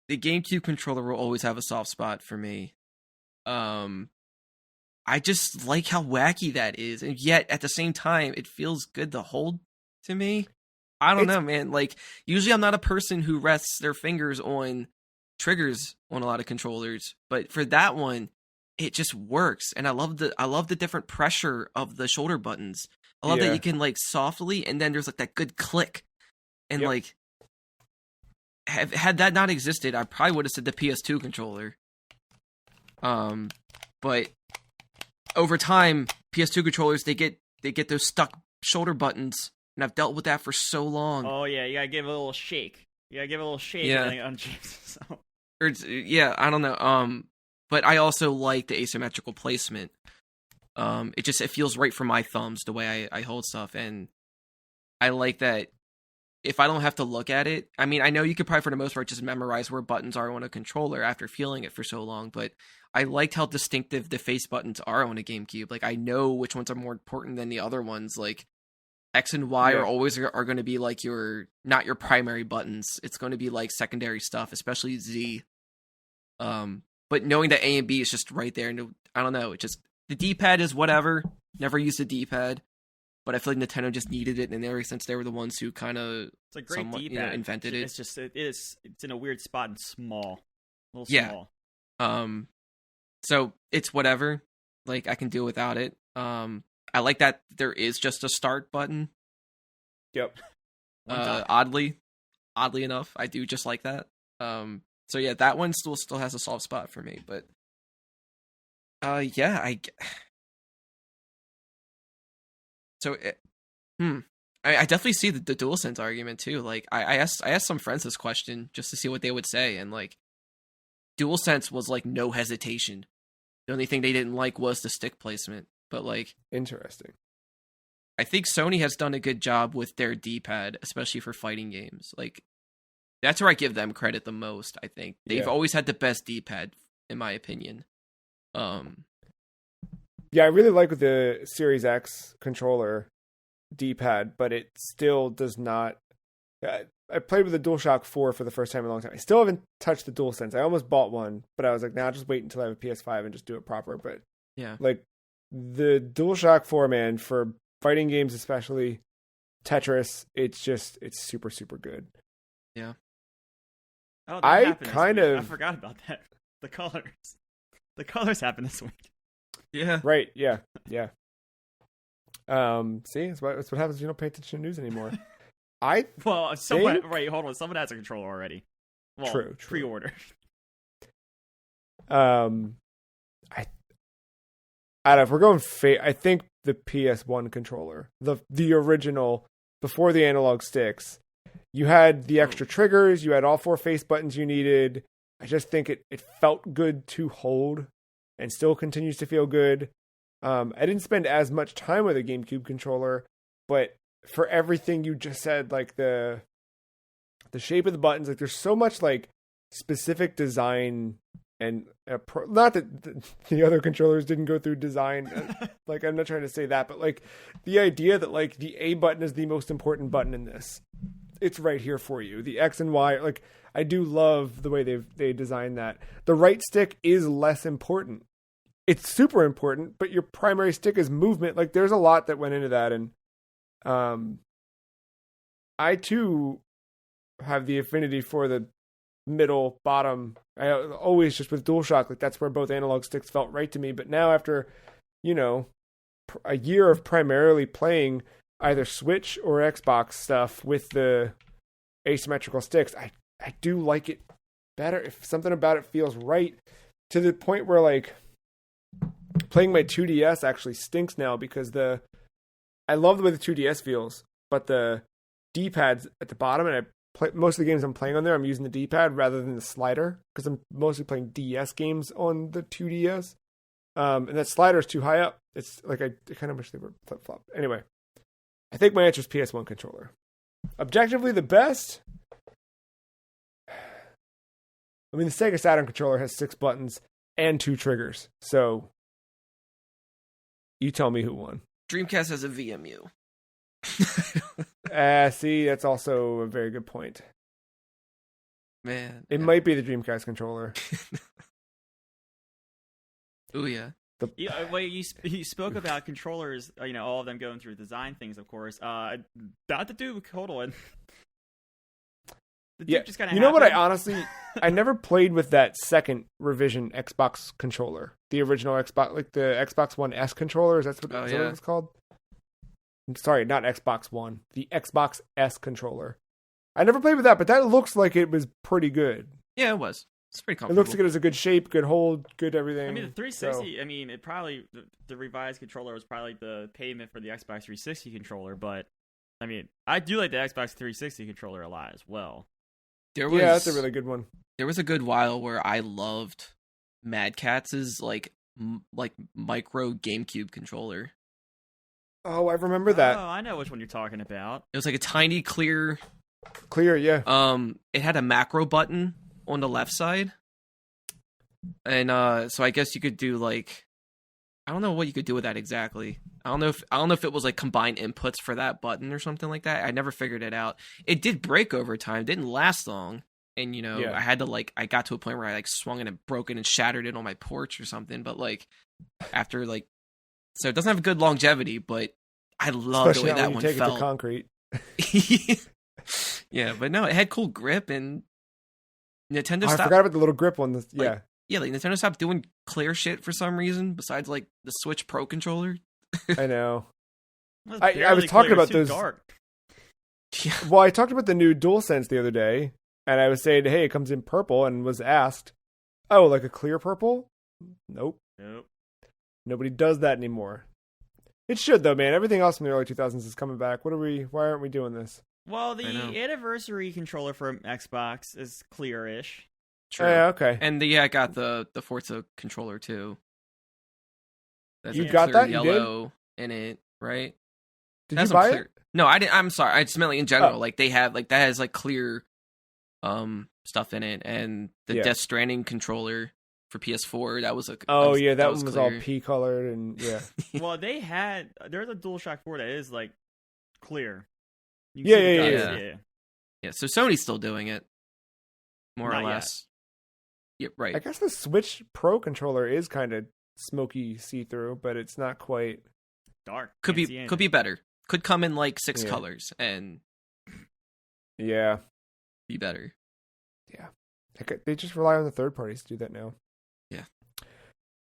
the GameCube controller will always have a soft spot for me. I just like how wacky that is, and yet at the same time, it feels good to hold to me. I don't know, man. Like, usually I'm not a person who rests their fingers on triggers on a lot of controllers, but for that one, it just works. And I love the different pressure of the shoulder buttons. I love that you can like softly, and then there's like that good click. And like, had that not existed, I probably would have said the PS2 controller. But over time, PS2 controllers they get those stuck shoulder buttons. And I've dealt with that for so long. Oh yeah, you gotta give it a little shake. Yeah. On James. So. I don't know. But I also like the asymmetrical placement. It feels right for my thumbs the way I hold stuff, and I like that. If I don't have to look at it, I mean, I know you could probably for the most part just memorize where buttons are on a controller after feeling it for so long, but I liked how distinctive the face buttons are on a GameCube. Like, I know which ones are more important than the other ones. Like, X and Y are always going to be like not your primary buttons. It's going to be like secondary stuff, especially Z. But knowing that A and B is just right there, and I don't know, it just the D-pad is whatever. Never used a D-pad, but I feel like Nintendo just needed it, and ever since they were the ones who kind of It's a great D-pad. invented it. It's just it's in a weird spot and small, a little Yeah. small. So it's whatever. Like I can deal without it. I like that there is just a start button. Yep. Oddly enough, I do just like that. So yeah, that one still has a soft spot for me, but yeah, I definitely see the DualSense argument too. Like I asked some friends this question just to see what they would say, and like DualSense was like no hesitation. The only thing they didn't like was the stick placement. But like, interesting. I think Sony has done a good job with their D-pad, especially for fighting games. Like that's where I give them credit the most. I think they've always had the best D-pad, in my opinion. Yeah, I really like the Series X controller D-pad, but it still does not. I played with the DualShock 4 for the first time in a long time. I still haven't touched the DualSense. I almost bought one, but I was like, nah, I'll just wait until I have a PS5 and just do it proper. But yeah, like the DualShock 4, man, for fighting games, especially Tetris, it's super, super good. Yeah. Oh, I forgot about that. The colors happen this week. Yeah. Right. Yeah. Yeah. See, that's what happens if you don't pay attention to news anymore. Someone has a controller already. Well, true. Pre-order. If we're going I think the PS1 controller, the original, before the analog sticks, you had the extra triggers, you had all 4 face buttons you needed. I just think it felt good to hold and still continues to feel good. I didn't spend as much time with a GameCube controller, but for everything you just said, like the shape of the buttons, like there's so much like specific design, and not that the other controllers didn't go through design. Like I'm not trying to say that, but like the idea that like the A button is the most important button in this, it's right here for you. The X and Y, like I do love the way they designed that. The right stick is less important. It's super important, but your primary stick is movement. Like there's a lot that went into that, and I too have the affinity for the middle bottom. I always just with DualShock, like that's where both analog sticks felt right to me. But now after, a year of primarily playing either Switch or Xbox stuff with the asymmetrical sticks, I do like it better. If something about it feels right, to the point where like playing my 2DS actually stinks now, because I love the way the 2DS feels, but the D-pad's at the bottom, and most of the games I'm playing on there, I'm using the D-pad rather than the slider, because I'm mostly playing DS games on the 2DS. And that slider's too high up. It's like I kind of wish they were flip-flop. Anyway, I think my answer is PS1 controller. Objectively, the best. I mean, the Sega Saturn controller has 6 buttons and 2 triggers. So, you tell me who won. Dreamcast has a VMU. See, that's also a very good point. Man. It might be the Dreamcast controller. Oh, yeah. You spoke about controllers, all of them going through design things, of course. Not to do hold on. Just kind of you know what? I never played with that second revision Xbox controller. The original Xbox, like the Xbox One S controllers. That's what it was called. I'm sorry, not Xbox One. The Xbox S controller. I never played with that, but that looks like it was pretty good. Yeah, it was. It's pretty comfortable. It looks like it has a good shape, good hold, good everything. I mean, the 360. So. I mean, it probably the revised controller was probably the payment for the Xbox 360 controller, but I mean, I do like the Xbox 360 controller a lot as well. That's a really good one. There was a good while where I loved Mad Catz' like micro GameCube controller. Oh, I remember that. Oh, I know which one you're talking about. It was like a tiny clear, yeah. It had a macro button on the left side, and so I guess you could do like, I don't know what you could do with that exactly. I don't know if it was like combined inputs for that button or something like that. I never figured it out. It did break over time. It didn't last long. And, I had to I got to a point where I swung it and broke it and shattered it on my porch or something. But after so it doesn't have good longevity, but I love Especially the way not that when one you take it to felt. concrete. Yeah, but no, it had cool grip, and Nintendo Oh, I stopped. forgot about the little grip one. Yeah. Like Nintendo stopped doing clear shit for some reason. Besides, like the Switch Pro controller. I know. That's I barely was talking clear, about it's too those. dark. Yeah. Well, I talked about the new DualSense the other day, and I was saying, hey, it comes in purple, and was asked, oh, like a clear purple? Nope. Nobody does that anymore. It should, though, man. Everything else from the early 2000s is coming back. Why aren't we doing this? Well, I know. the anniversary controller for Xbox is clear-ish. True. Yeah, okay. And I got the Forza controller too. That's You like got clear that? You did? yellow in it, right? Did It has you some buy clear... it? No, I didn't. I'm sorry. I just meant like in general. Oh. Like they have like that has like clear stuff in it, and the Yeah. Death Stranding controller for PS4 that was a Oh, yeah, that one was all clear. pea-colored, and yeah. Well, there's a DualShock 4 that is like clear. You Yeah, see the yeah, guns, yeah. Yeah, so Sony's still doing it, more Not or yet. less. Yep, right. I guess the Switch Pro controller is kind of smoky see-through, but it's not quite. Dark. Could Can't see be anything. better. Could come in like 6 Yeah. colors and Yeah. be better. They just rely on the third parties to do that now. Yeah.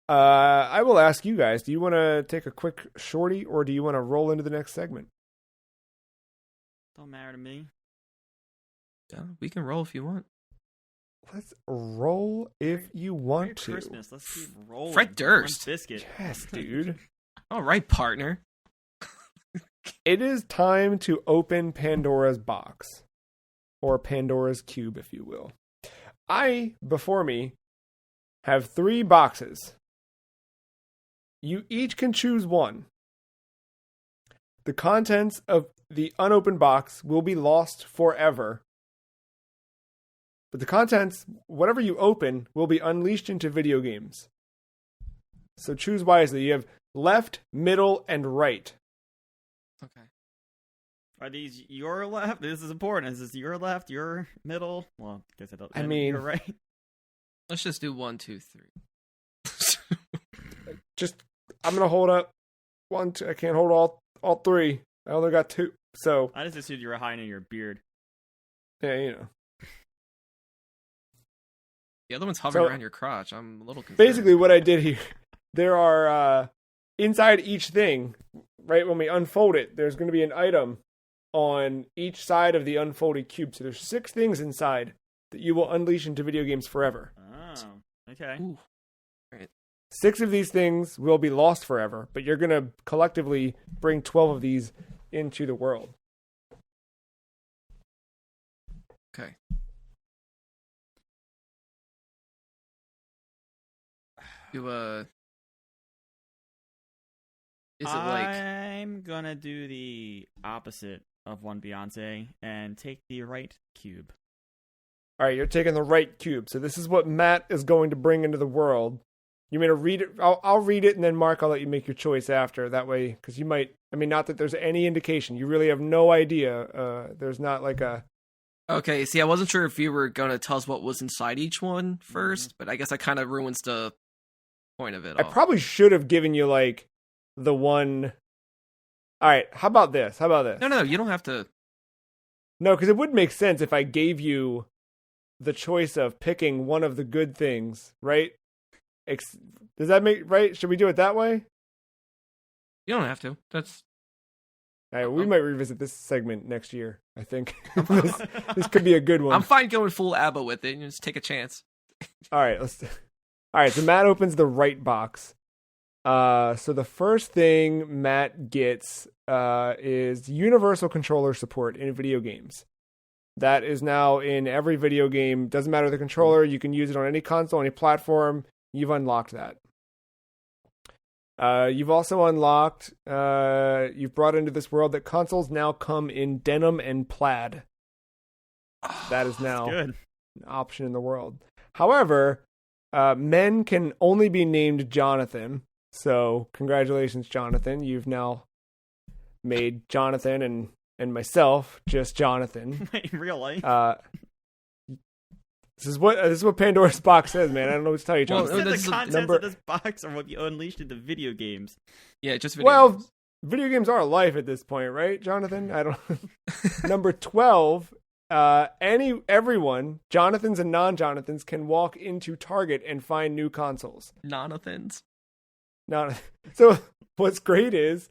I will ask you guys, do you want to take a quick shorty, or do you want to roll into the next segment? Don't matter to me. Yeah, we can roll if you want. Let's roll if you want Merry to. Christmas. Let's keep rolling. Fred Durst. Limp Bizkit. Yes, dude. All right, partner. It is time to open Pandora's box. Or Pandora's cube, if you will. Before me, have 3 boxes. You each can choose one. The contents of the unopened box will be lost forever. But the contents, whatever you open, will be unleashed into video games. So choose wisely. You have left, middle, and right. Okay. Are these your left? This is important. Is this your left, your middle? Well, I guess I don't. I mean- you're right. Let's just do 1, 2, 3. I'm going to hold up 1, 2. I can't hold all 3. I only got 2. So, I just assumed you were hiding your beard. yeah, you know. The other one's hovering So- around your crotch. I'm a little concerned. Basically, what I did here, there are, inside each thing, right, when we unfold it, there's going to be an item on each side of the unfolded cube. So there's 6 things inside that you will unleash into video games forever. Oh, okay. Ooh. 6 of these things will be lost forever, but you're going to collectively bring 12 of these into the world. Okay. Do is it like I'm gonna do the opposite of one Beyonce and take the right cube. All right, you're taking the right cube. So this is what Matt is going to bring into the world. You mean to read it? I'll read it, and then Mark, I'll let you make your choice after. That way, because you might. I mean, not that there's any indication. You really have no idea. There's not like a. Okay, see, I wasn't sure if you were gonna tell us what was inside each one first, but I guess that kind of ruins the point of it I all. probably should have given you like the one. All right, how about this? No, you don't have to. No, because it would make sense if I gave you the choice of picking one of the good things, right? Does that make right? Should we do it that way? You don't have to. That's All right, we might revisit this segment next year. I think this could be a good one. I'm fine going full ABBA with it. You just take a chance. All right, All right, so Matt opens the right box. So the first thing Matt gets is universal controller support in video games. That is now in every video game. Doesn't matter the controller. You can use it on any console, any platform. You've unlocked that. You've also unlocked, you've brought into this world that consoles now come in denim and plaid. That is now Good. an option in the world. However, men can only be named Jonathan. So congratulations, Jonathan. You've now made Jonathan and myself just Jonathan. Wait, in real life? This is what Pandora's box says, man. I don't know what to tell you, Well, Jonathan. You said this the is contents number- of this box are what you unleashed into video games. Yeah, just video Well, games. video games are life at this point, right, Jonathan? I don't. Number 12. Everyone, Jonathans and non-Jonathans, can walk into Target and find new consoles. Nonathans. So what's great is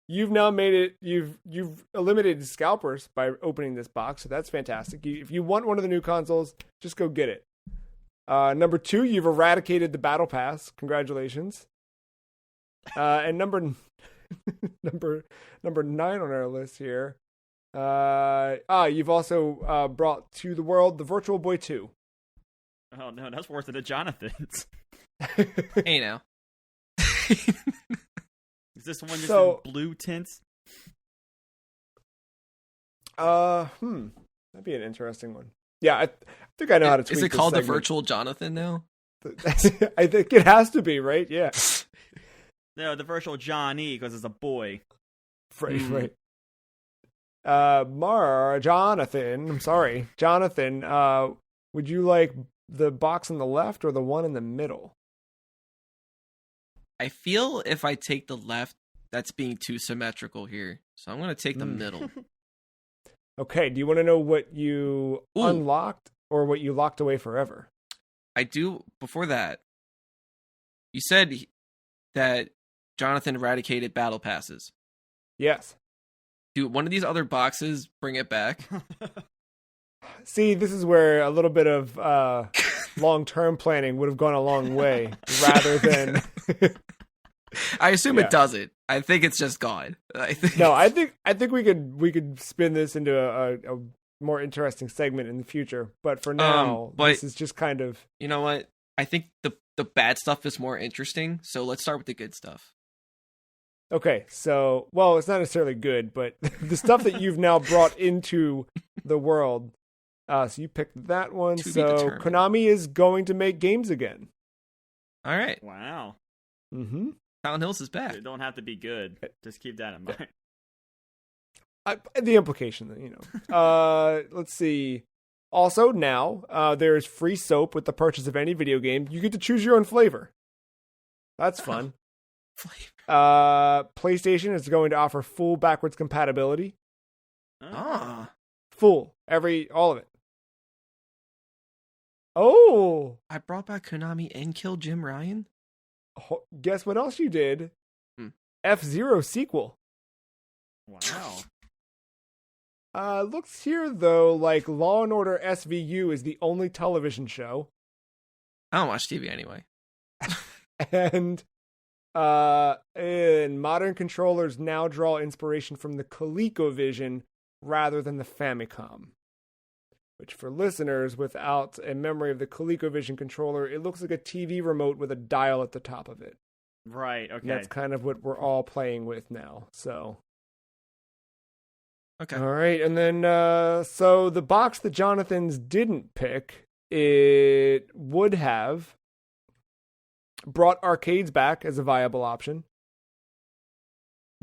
you've now made it. You've eliminated scalpers by opening this box, so that's fantastic. If you want one of the new consoles, just go get it. Number 2, you've eradicated the Battle Pass. Congratulations. And number 9 on our list here. You've also brought to the world the Virtual Boy 2. Oh no, that's worse than the Jonathans. Hey now. Is this one just in blue tints? That'd be an interesting one. Yeah, I think I know how to tweet Is it this called segment. the Virtual Jonathan now? I think it has to be, right? Yeah. No, the Virtual Johnny, because it's a boy. Right. Jonathan, I'm sorry. Jonathan, would you like the box on the left or the one in the middle? I feel if I take the left, that's being too symmetrical here. So I'm going to take the middle. Okay, do you want to know what you unlocked or what you locked away forever? I do. Before that, you said that Jonathan eradicated battle passes. Yes. Do one of these other boxes bring it back? See, this is where a little bit of long-term planning would have gone a long way, rather than. I assume it doesn't. I think it's just gone. I think we could spin this into a more interesting segment in the future. But for now, this is just kind of. You know what? I think the bad stuff is more interesting. So let's start with the good stuff. Okay, so, well, it's not necessarily good, but the stuff that you've now brought into the world. So you picked that one. So Konami is going to make games again. All right. Wow. Mm-hmm. Silent Hills is back. They don't have to be good. Just keep that in mind. The implication, you know. Let's see. Also, now, there's free soap with the purchase of any video game. You get to choose your own flavor. That's fun. PlayStation is going to offer full backwards compatibility. Full. All of it. Oh! I brought back Konami and killed Jim Ryan? Guess what else you did? F-Zero sequel. Wow. Looks here, though, like Law & Order SVU is the only television show. I don't watch TV anyway. And modern controllers now draw inspiration from the ColecoVision rather than the Famicom. Which, for listeners without a memory of the ColecoVision controller, it looks like a TV remote with a dial at the top of it. Right, okay. And that's kind of what we're all playing with now, so. Okay. All right, and then, so the box that Jonathan's didn't pick, it would have brought arcades back as a viable option,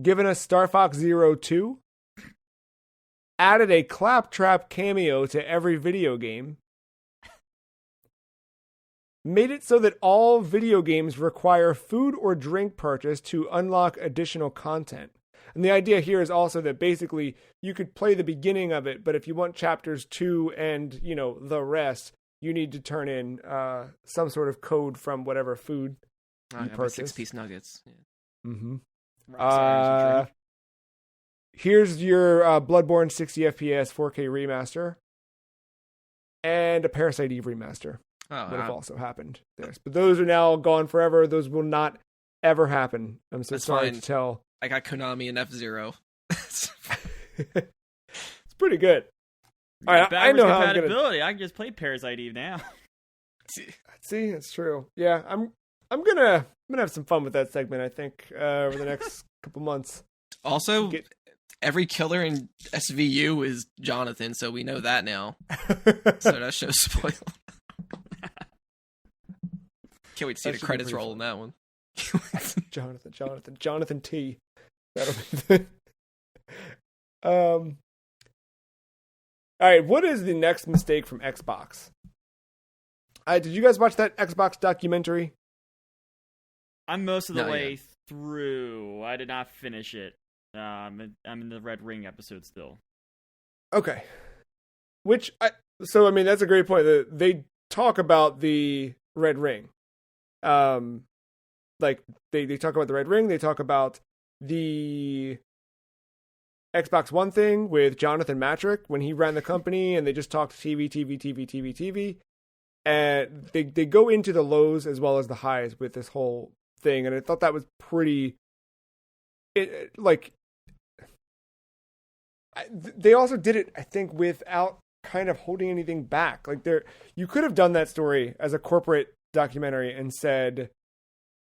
given us Star Fox Zero 2, added a claptrap cameo to every video game, made it so that all video games require food or drink purchase to unlock additional content. And the idea here is also that basically you could play the beginning of it, but if you want chapters 2 and, you know, the rest, you need to turn in some sort of code from whatever food you purchase. 6-piece nuggets. Yeah. Mm-hmm. Here's your Bloodborne 60 FPS 4K remaster. And a Parasite Eve remaster. Would have also happened. But those are now gone forever. Those will not ever happen. I'm so sorry to tell. I got Konami and F-Zero. It's pretty good. All right, I know how compatibility. I can just play Parasite Eve now. See, it's true. Yeah, I'm gonna have some fun with that segment. I think over the next couple months. Also, every killer in SVU is Jonathan, so we know that now. So that show's spoiled. Can't wait to see the credits roll in that one. Jonathan T. That'll be all right, what is the next mistake from Xbox? Did you guys watch that Xbox documentary? I'm most of the way through. I did not finish it. I'm in the Red Ring episode still. Okay. So I mean, that's a great point. They talk about the Red Ring. Like they talk about the Red Ring. They talk about the Xbox One thing with Jonathan Matrick when he ran the company, and they just talked TV. And they go into the lows as well as the highs with this whole thing. And I thought that was pretty, they also did it, I think, without kind of holding anything back. Like you could have done that story as a corporate documentary and said,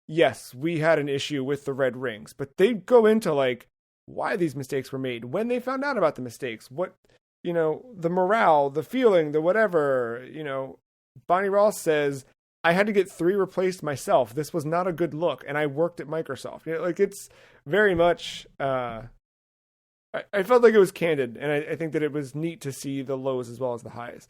yes, we had an issue with the red rings, but they go into like why these mistakes were made, when they found out about the mistakes, what, the morale, the feeling, the whatever, Bonnie Ross says, I had to get 3 replaced myself. This was not a good look. And I worked at Microsoft. It's very much, I felt like it was candid. And I think that it was neat to see the lows as well as the highs.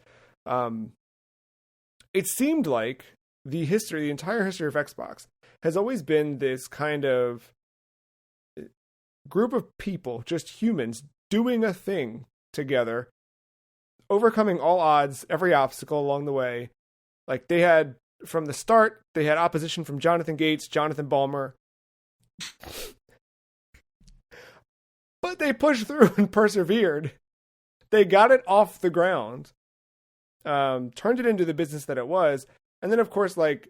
It seemed like the entire history of Xbox has always been this kind of group of people, just humans, doing a thing together, overcoming all odds, every obstacle along the way. Like they had, from the start, they had opposition from Jonathan Gates, Jonathan Balmer. But they pushed through and persevered. They got it off the ground, turned it into the business that it was. And then, of course, like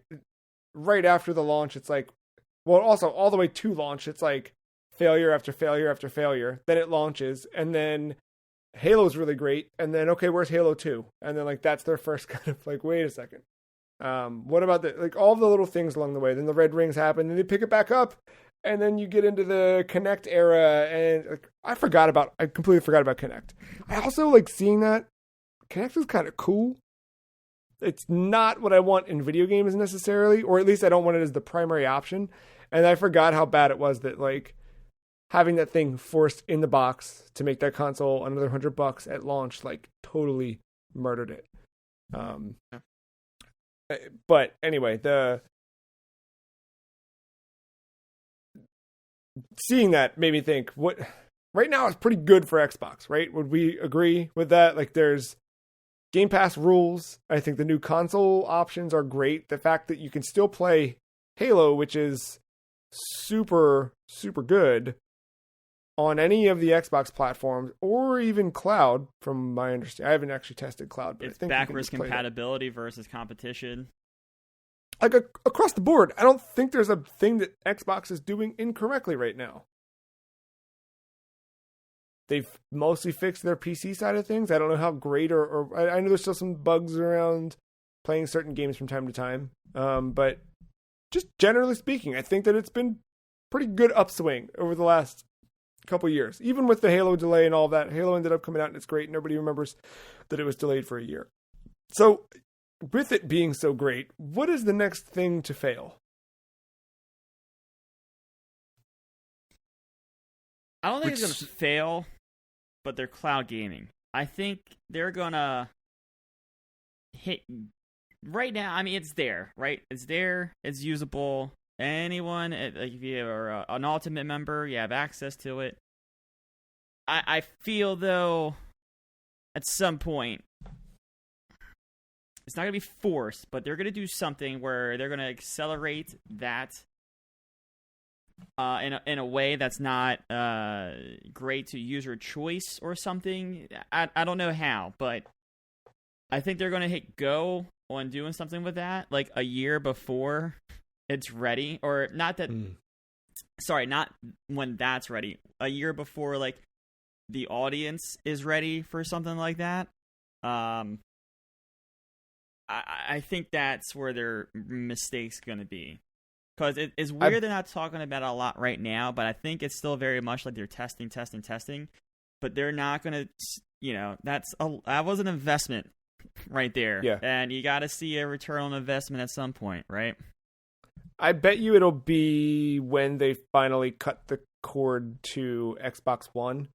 right after the launch, it's like, well, also all the way to launch, it's like failure after failure after failure. Then it launches, and then Halo's really great. And then, okay, where's Halo 2? And then like, that's their first kind of like, wait a second. What about all the little things along the way? Then the red rings happen, and they pick it back up. And then you get into the Kinect era, and like, I completely forgot about Kinect. I also like seeing that Kinect is kind of cool. It's not what I want in video games necessarily, or at least I don't want it as the primary option. And I forgot how bad it was that like having that thing forced in the box to make that console another $100 at launch, like totally murdered it. But anyway, seeing that made me think, what right now is pretty good for Xbox, right? Would we agree with that? Like there's Game Pass rules. I think the new console options are great. The fact that you can still play Halo, which is super, super good on any of the Xbox platforms or even cloud, from my understanding. I haven't actually tested cloud, but it's I think backwards compatibility versus competition. Like across the board, I don't think there's a thing that Xbox is doing incorrectly right now. They've mostly fixed their PC side of things. I don't know how great or I know there's still some bugs around playing certain games from time to time. But just generally speaking, I think that it's been pretty good upswing over the last couple years. Even with the Halo delay and all that, Halo ended up coming out and it's great, and everybody remembers that it was delayed for a year. So with it being so great, what is the next thing to fail? I don't think it's going to fail, but they're cloud gaming. I think they're going to hit right now. I mean, it's there, right? It's there. It's usable. Anyone, like if you are an Ultimate member, you have access to it. I feel, though, at some point, it's not going to be forced, but they're going to do something where they're going to accelerate that in a way that's not great to user choice or something. I don't know how, but I think they're going to hit go on doing something with that like a year before it's ready, or not that. Sorry, not when that's ready. A year before like the audience is ready for something like that. I think that's where their mistake's going to be. Because it's weird they're not talking about it a lot right now, but I think it's still very much like they're testing. But they're not going to, that was an investment right there. Yeah. And you got to see a return on investment at some point, right? I bet you it'll be when they finally cut the cord to Xbox One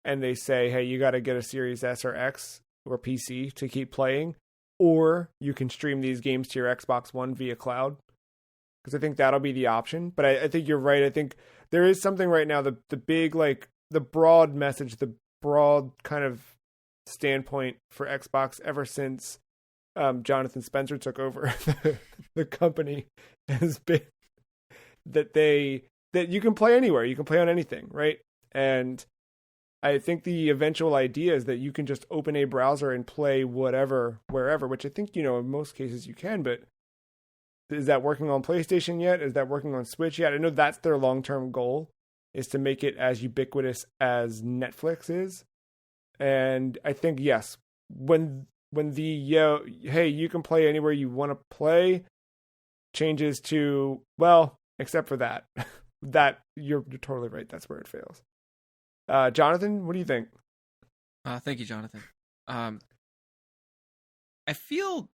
and they say, hey, you got to get a Series S or X or PC to keep playing, or you can stream these games to your Xbox One via cloud. Because I think that'll be the option. But I think you're right. I think there is something right now, the big like the broad message, the broad kind of standpoint for Xbox ever since Jonathan Spencer took over the company has been that you can play anywhere, you can play on anything, right? And I think the eventual idea is that you can just open a browser and play whatever, wherever, which I think, in most cases you can, but is that working on PlayStation yet? Is that working on Switch yet? I know that's their long-term goal, is to make it as ubiquitous as Netflix is. And I think, yes, when the, hey, you can play anywhere you want to play changes to, well, except for that, that you're totally right. That's where it fails. Jonathan, what do you think? Thank you, Jonathan. I feel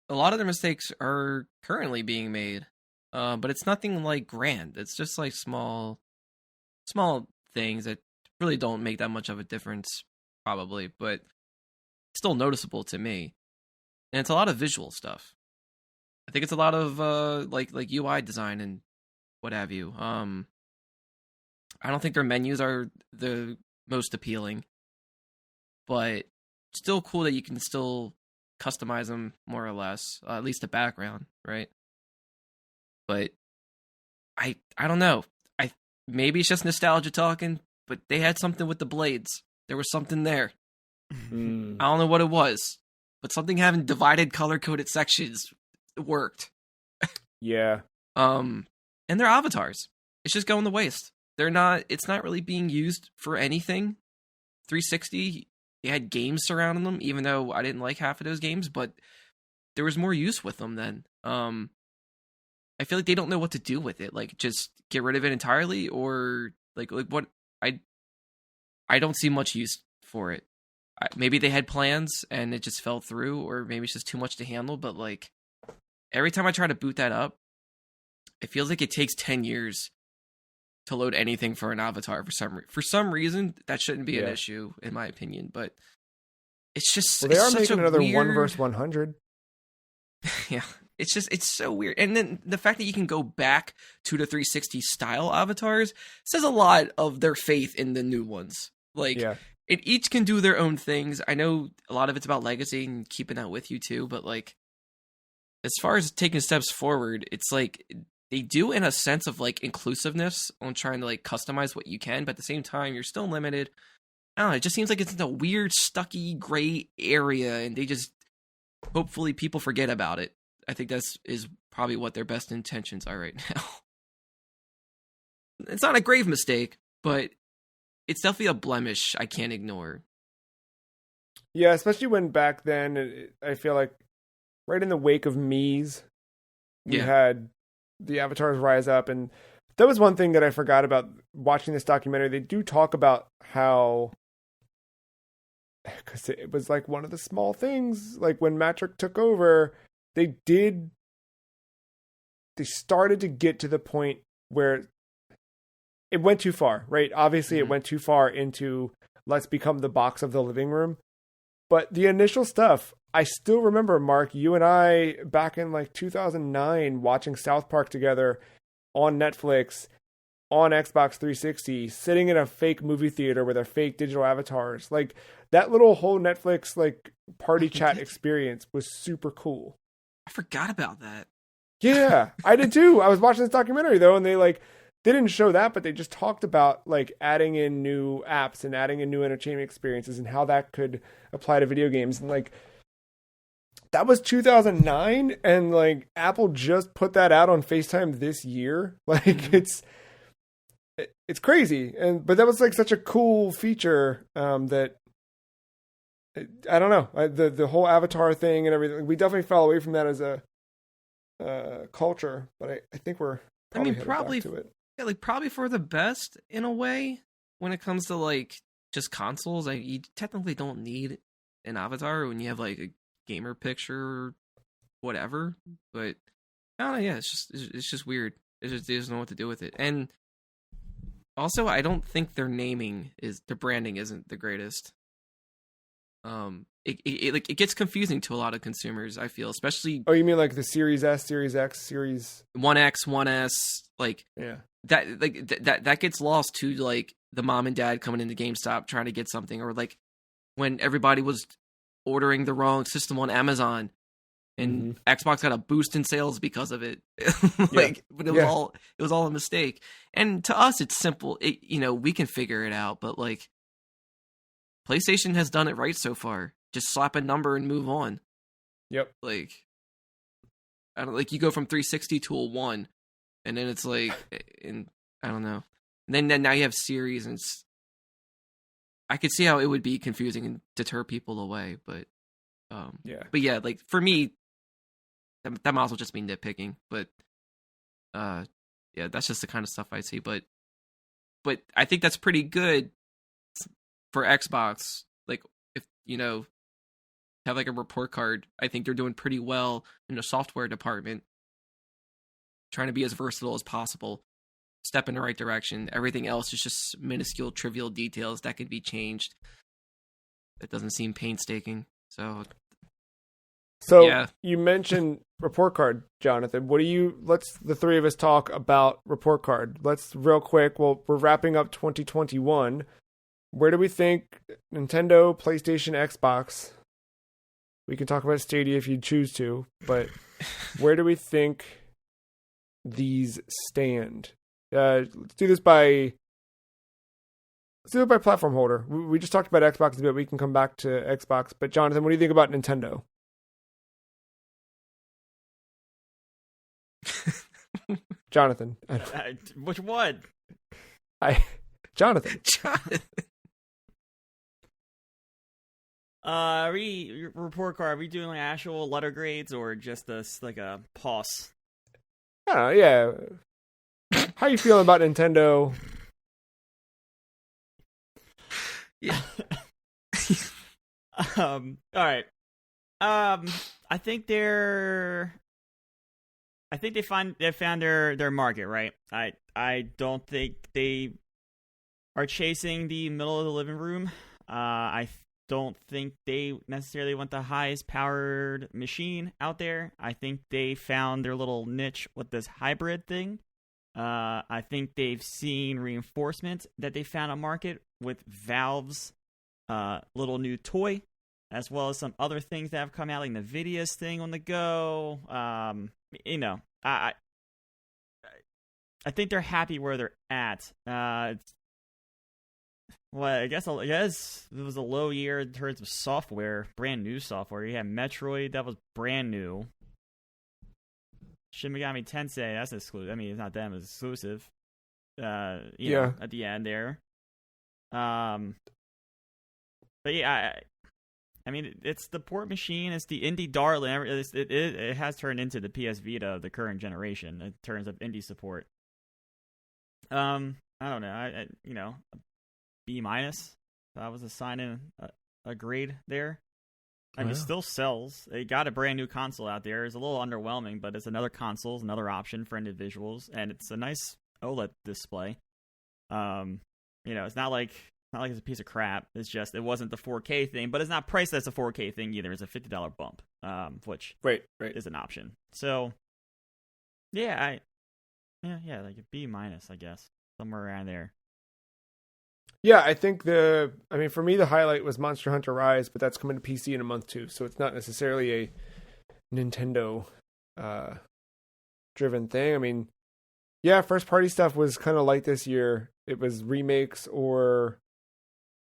a lot of the mistakes are currently being made, but it's nothing like grand. It's just like small things that really don't make that much of a difference, probably, but still noticeable to me. And it's a lot of visual stuff. I think it's a lot of like UI design and what have you. I don't think their menus are the most appealing, but still cool that you can still customize them more or less, at least the background, right? But I don't know. Maybe it's just nostalgia talking, but they had something with the blades. There was something there. I don't know what it was, but something having divided color-coded sections worked. Yeah. And their avatars. It's just going to waste. It's not really being used for anything. 360, they had games surrounding them, even though I didn't like half of those games, but there was more use with them then. I feel like they don't know what to do with it. Like, just get rid of it entirely, or like what? I don't see much use for it. Maybe they had plans and it just fell through, or maybe it's just too much to handle. But like, every time I try to boot that up, it feels like it takes 10 years to load anything for an avatar for some reason. That shouldn't be an issue, in my opinion, but it's just, they are such making a another weird... 1 versus 100. Yeah, it's so weird. And then the fact that you can go back to the 360 style avatars says a lot of their faith in the new ones. Like, it each can do their own things. I know a lot of it's about legacy and keeping that with you too, but like, as far as taking steps forward, it's like they do in a sense of like inclusiveness on trying to like customize what you can, but at the same time, you're still limited. I don't know. It just seems like it's in a weird, stucky, gray area, and they just, hopefully people forget about it. I think is probably what their best intentions are right now. It's not a grave mistake, but it's definitely a blemish I can't ignore. Yeah, especially when back then, I feel like right in the wake of Mies, we had the avatars rise up, and that was one thing that I forgot about watching this documentary. They do talk about how, because it was like one of the small things, like when Matrick took over, they started to get to the point where it went too far, right? Obviously, it went too far into let's become the box of the living room. But the initial stuff, I still remember, Mark, you and I back in like 2009 watching South Park together on Netflix, on Xbox 360, sitting in a fake movie theater with our fake digital avatars. Like, that little whole Netflix like party chat experience was super cool. I forgot about that. Yeah, I did too. I was watching this documentary though, and they didn't show that, but they just talked about like adding in new apps and adding in new entertainment experiences and how that could apply to video games. And like, that was 2009, and like Apple just put that out on FaceTime this year. Like, it's crazy. But that was like such a cool feature that I don't know, the whole avatar thing and everything. We definitely fell away from that as a culture, but I think we're probably back to it. Yeah, like probably for the best in a way when it comes to like just consoles. You technically don't need an avatar when you have like a gamer picture or whatever. But I don't know. Yeah, it's just weird. They just don't know what to do with it. And also, I don't think their branding isn't the greatest. It gets confusing to a lot of consumers, I feel, especially. Oh, you mean like the Series S, Series X, Series 1X, 1S, like yeah. That gets lost to like the mom and dad coming into GameStop trying to get something, or like when everybody was ordering the wrong system on Amazon and Xbox got a boost in sales because of it. But it was all a mistake. And to us, it's simple. We can figure it out, but like PlayStation has done it right so far. Just slap a number and move on. Yep. Like, I don't you go from 360 to a 1, and then it's like, and I don't know. And then now you have series, and I could see how it would be confusing and deter people away, but But yeah, like for me, that might as well just be nitpicking. But yeah, that's just the kind of stuff I see. But I think that's pretty good for Xbox. Like if have like a report card, I think they're doing pretty well in the software department, trying to be as versatile as possible, step in the right direction. Everything else is just minuscule, trivial details that can be changed. That doesn't seem painstaking. So yeah. You mentioned report card, Jonathan. Let's the three of us talk about report card. Let's real quick. Well, we're wrapping up 2021. Where do we think Nintendo, PlayStation, Xbox? We can talk about Stadia if you choose to, but where do we think these stand? Let's do this by platform holder. We just talked about Xbox a bit. We can come back to Xbox. But Jonathan, what do you think about Nintendo? Jonathan. Which one? Jonathan. Report card. Are we doing like actual letter grades or just like a pause? Yeah. How you feeling about Nintendo? Yeah. All right. I think they found their market, right? I don't think they are chasing the middle of the living room. I don't think they necessarily want the highest powered machine out there. I think they found their little niche with this hybrid thing. I think they've seen reinforcement that they found a market with Valve's little new toy, as well as some other things that have come out, like the Nvidia's thing on the go. I think they're happy where they're at. I guess it was a low year in terms of software, brand new software. You had Metroid, that was brand new. Shin Megami Tensei, that's exclusive. I mean, it's not them, it's exclusive. At the end there. But yeah, I mean, it's the port machine. It's the indie darling. It has turned into the PS Vita of the current generation in terms of indie support. I don't know. B-. That was a sign in a grade there. I mean, it still sells. They got a brand new console out there. It's a little underwhelming, but it's another console, it's another option for individuals, and it's a nice OLED display. It's not like it's a piece of crap. It's just it wasn't the 4K thing, but it's not priced as a 4K thing either. It's a $50 bump, which is an option. So, yeah, like a B-, I guess, somewhere around there. Yeah, I think for me, the highlight was Monster Hunter Rise, but that's coming to PC in a month too, so it's not necessarily a Nintendo driven thing. I mean, yeah, first party stuff was kind of light this year. It was remakes or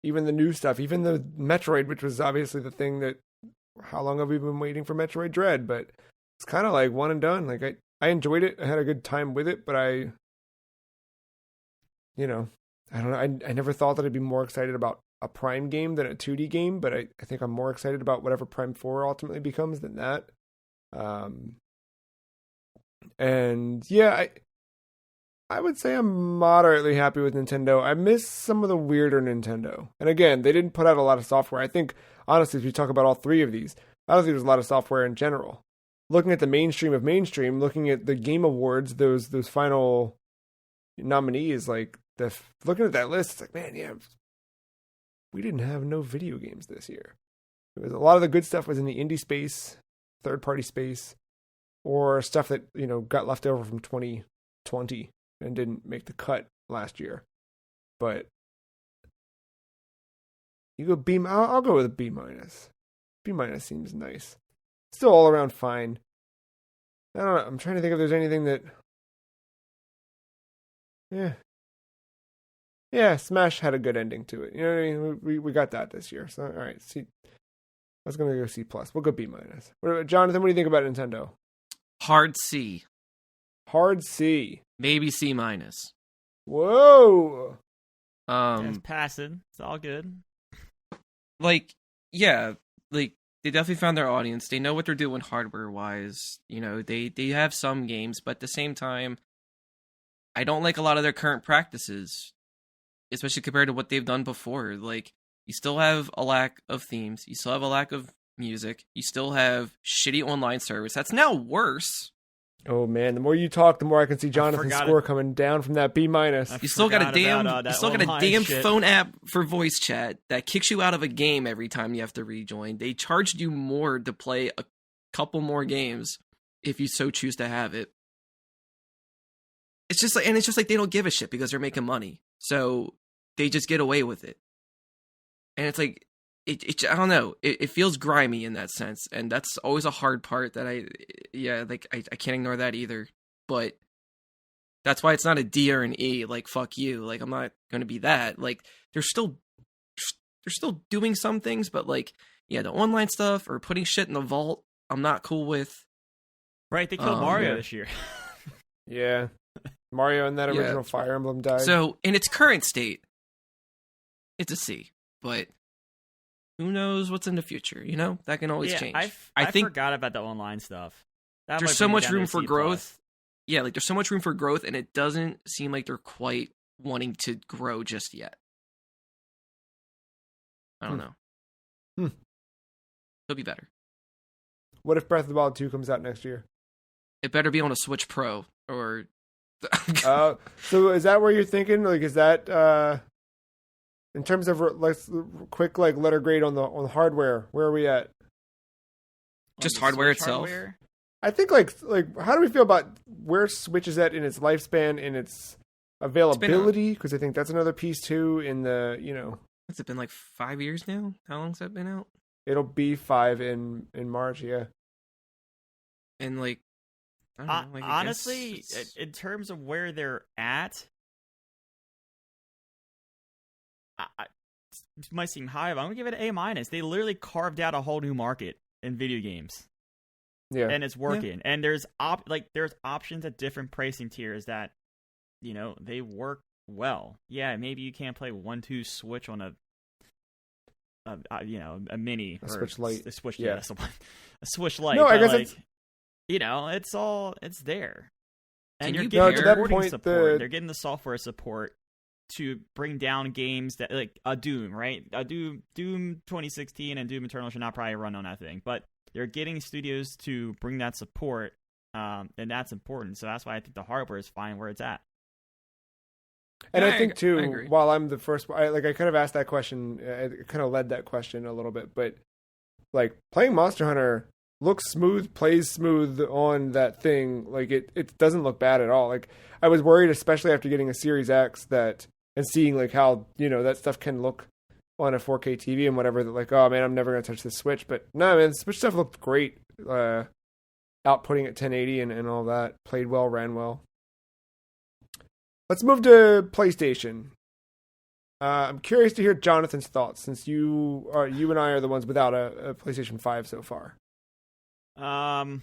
even the new stuff, even the Metroid, which was obviously the thing that, how long have we been waiting for Metroid Dread? But it's kind of like one and done. Like I enjoyed it. I had a good time with it, but I don't know. I never thought that I'd be more excited about a Prime game than a 2D game, but I think I'm more excited about whatever Prime 4 ultimately becomes than that. And yeah, I would say I'm moderately happy with Nintendo. I miss some of the weirder Nintendo. And again, they didn't put out a lot of software. I think, honestly, if you talk about all three of these, I don't think there's a lot of software in general. Looking at the mainstream of mainstream, looking at the Game Awards, those final nominees, like, looking at that list, it's like, man, yeah, we didn't have no video games this year. It was a lot of the good stuff was in the indie space, third party space, or stuff that got left over from 2020 and didn't make the cut last year. But You go B. I'll go with a B minus. B minus seems nice. Still all around fine. I don't know. I'm trying to think if there's anything that. Yeah. Smash had a good ending to it. You know what I mean? We got that this year. So all right. See, I was gonna go C plus. We'll go B minus. Jonathan, what do you think about Nintendo? Hard C. Hard C. Maybe C minus. Whoa. It's passing. It's all good. Like, yeah, like they definitely found their audience. They know what they're doing hardware wise. You know, they have some games, but at the same time, I don't like a lot of their current practices, especially compared to what they've done before. Like, you still have a lack of themes. You still have a lack of music. You still have shitty online service. That's now worse. Oh man, the more you talk, the more I can see Jonathan's score coming down from that B minus. You still got a damn phone app for voice chat that kicks you out of a game every time you have to rejoin. They charged you more to play a couple more games if you so choose to have it. It's just like they don't give a shit because they're making money, so they just get away with it. And it's like I don't know. It feels grimy in that sense, and that's always a hard part that I can't ignore that either. But that's why it's not a D or an E. Like, fuck you. Like, I'm not going to be that. Like, they're still doing some things, but like, yeah, the online stuff or putting shit in the vault, I'm not cool with. Right? They killed Mario this year. Yeah, Mario and that original Fire Emblem died. So in its current state, it's a C, but. Who knows what's in the future? You know, that can always change. I think forgot about the online stuff. There's so much room for growth. Yeah, like there's so much room for growth, and it doesn't seem like they're quite wanting to grow just yet. I don't know. It'll be better. What if Breath of the Wild 2 comes out next year? It better be on a Switch Pro or. So is that where you're thinking? Like, is that? In terms of let's quick letter grade on the hardware, where are we at? Just hardware itself. Hardware? I think like how do we feel about where Switch is at in its lifespan, in its availability? Because I think that's another piece too. In the has it been like 5 years now? How long's that been out? It'll be 5 in March, yeah. And like, I don't know, like honestly, in terms of where they're at. It might seem high, but I'm gonna give it an A minus. They literally carved out a whole new market in video games, and it's working. And there's options at different pricing tiers that they work well. Yeah, maybe you can't play 1-2 Switch on a mini or Switch Lite, a Switch, a Switch Lite. No, I guess it's there, and Can you're you getting pair- supporting support. They're getting the software support to bring down games that like a Doom, right? A Doom 2016 and Doom Eternal should not probably run on that thing, but they're getting studios to bring that support, and that's important. So that's why I think the hardware is fine where it's at. And I think too, while I'm the first, I kind of asked that question, I kind of led that question a little bit, but like playing Monster Hunter looks smooth, plays smooth on that thing. Like it doesn't look bad at all. Like I was worried, especially after getting a Series X, and seeing like how that stuff can look on a 4K TV and whatever. That like, oh man, I'm never gonna touch the Switch. But no, man, the Switch stuff looked great. Outputting at 1080 and all that, played well, ran well. Let's move to PlayStation. I'm curious to hear Jonathan's thoughts, since you and I are the ones without a PlayStation 5 so far. I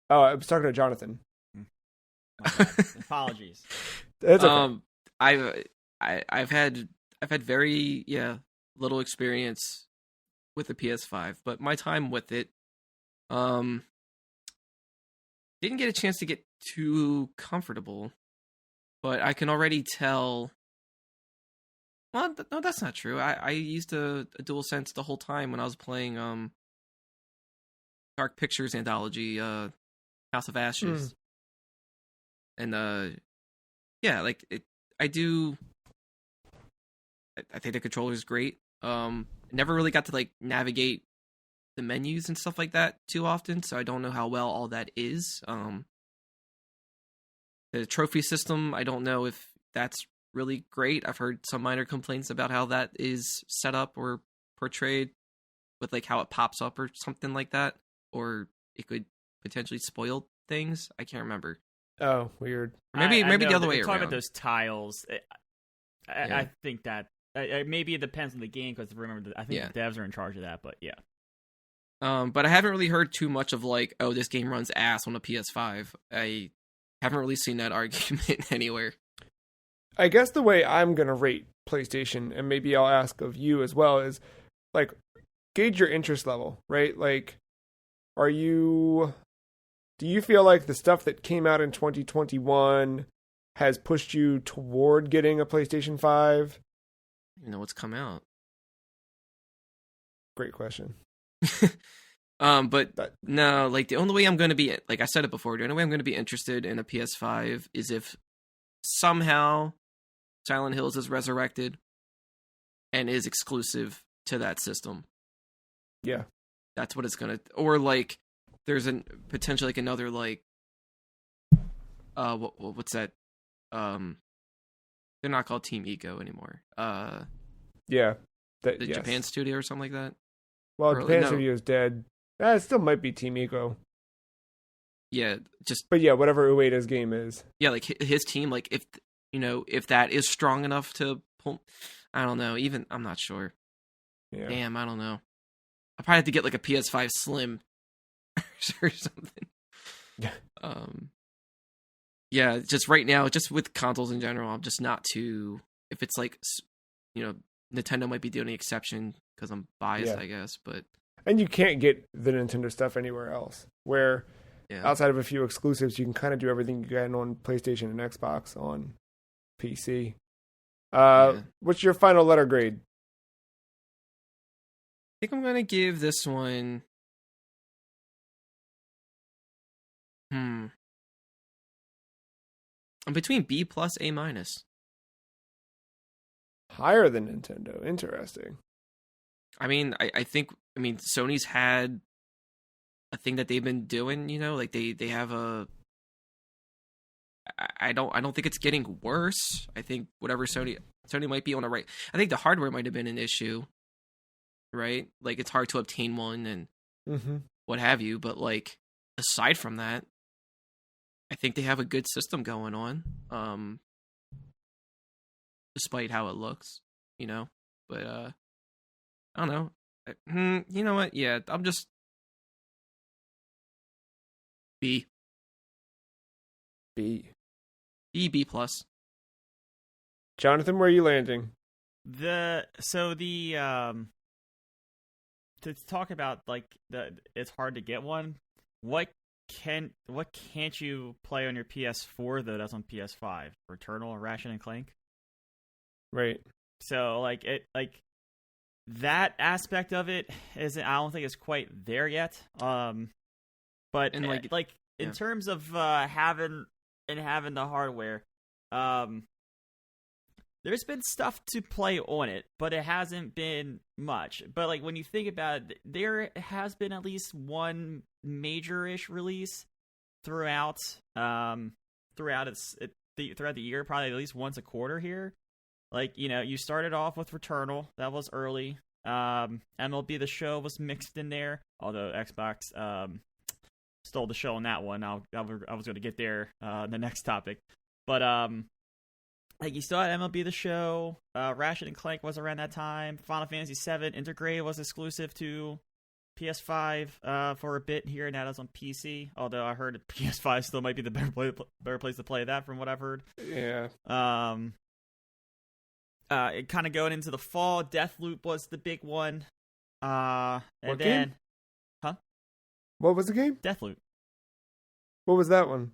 was talking to Jonathan. Apologies. That's okay. I've had very little experience with the PS5, but my time with it didn't get a chance to get too comfortable. But I can already tell. Well, no, that's not true. I used a DualSense the whole time when I was playing Dark Pictures anthology, House of Ashes, and like it. I think the controller is great. Never really got to like navigate the menus and stuff like that too often, so I don't know how well all that is. The trophy system, I don't know if that's really great. I've heard some minor complaints about how that is set up or portrayed with like how it pops up or something like that, or it could potentially spoil things. I can't remember. Oh, weird. Maybe the other way Talking around. about those tiles, I think that maybe it depends on the game because remember, I think the devs are in charge of that. But yeah. But I haven't really heard too much of like, oh, this game runs ass on a PS5. I haven't really seen that argument anywhere. I guess the way I'm going to rate PlayStation, and maybe I'll ask of you as well, is like gauge your interest level, right? Like, do you feel like the stuff that came out in 2021 has pushed you toward getting a PlayStation 5? You know what's come out? Great question. But no, like the only way I'm going to be, like I said it before, the only way I'm going to be interested in a PS5 is if somehow Silent Hills is resurrected and is exclusive to that system. Yeah. That's what it's going to, or like there's potentially like another like, what's that? They're not called Team Eco anymore. Yeah. The Japan studio or something like that. Well, Japan studio is dead. It still might be Team Eco. Yeah, but yeah, whatever Ueda's game is. Yeah, like his team, like if that is strong enough to pull, I don't know. Even I'm not sure. Yeah. Damn, I don't know. I probably have to get like a PS5 Slim or something. Yeah. Yeah, just right now, just with consoles in general, I'm just not too. If it's like, Nintendo might be the only exception because I'm biased, I guess. But and you can't get the Nintendo stuff anywhere else. Where outside of a few exclusives, you can kind of do everything you can on PlayStation and Xbox on PC. What's your final letter grade? I think I'm gonna give this one. I'm between B plus A minus. Higher than Nintendo. Interesting. I mean, I think Sony's had a thing that they've been doing, like they have a. I don't think it's getting worse. I think whatever Sony might be on a right. I think the hardware might have been an issue, right? Like it's hard to obtain one and what have you. But like aside from that, I think they have a good system going on. Despite how it looks, but I don't know. You know what? Yeah, I'm just B plus. Jonathan, where are you landing? To talk about like it's hard to get one. What can't you play on your PS4 though? That's on PS5. Returnal, Ratchet and Clank. Right. So like that aspect of it I don't think it's quite there yet. But in in terms of having the hardware, there's been stuff to play on it, but it hasn't been much. But like when you think about it, there has been at least one major-ish release throughout the year, probably at least once a quarter here. Like, you started off with Returnal. That was early. MLB The Show was mixed in there, although Xbox stole the show on that one. I was going to get there in the next topic. But, like, you still had MLB The Show. Ratchet and Clank was around that time. Final Fantasy VII Integrated was exclusive to PS5 for a bit here, and that is on PC. Although I heard PS5 still might be the better place to play that from what I've heard. Yeah. It kind of going into the fall. Deathloop was the big one. What game? What was the game? Deathloop. What was that one?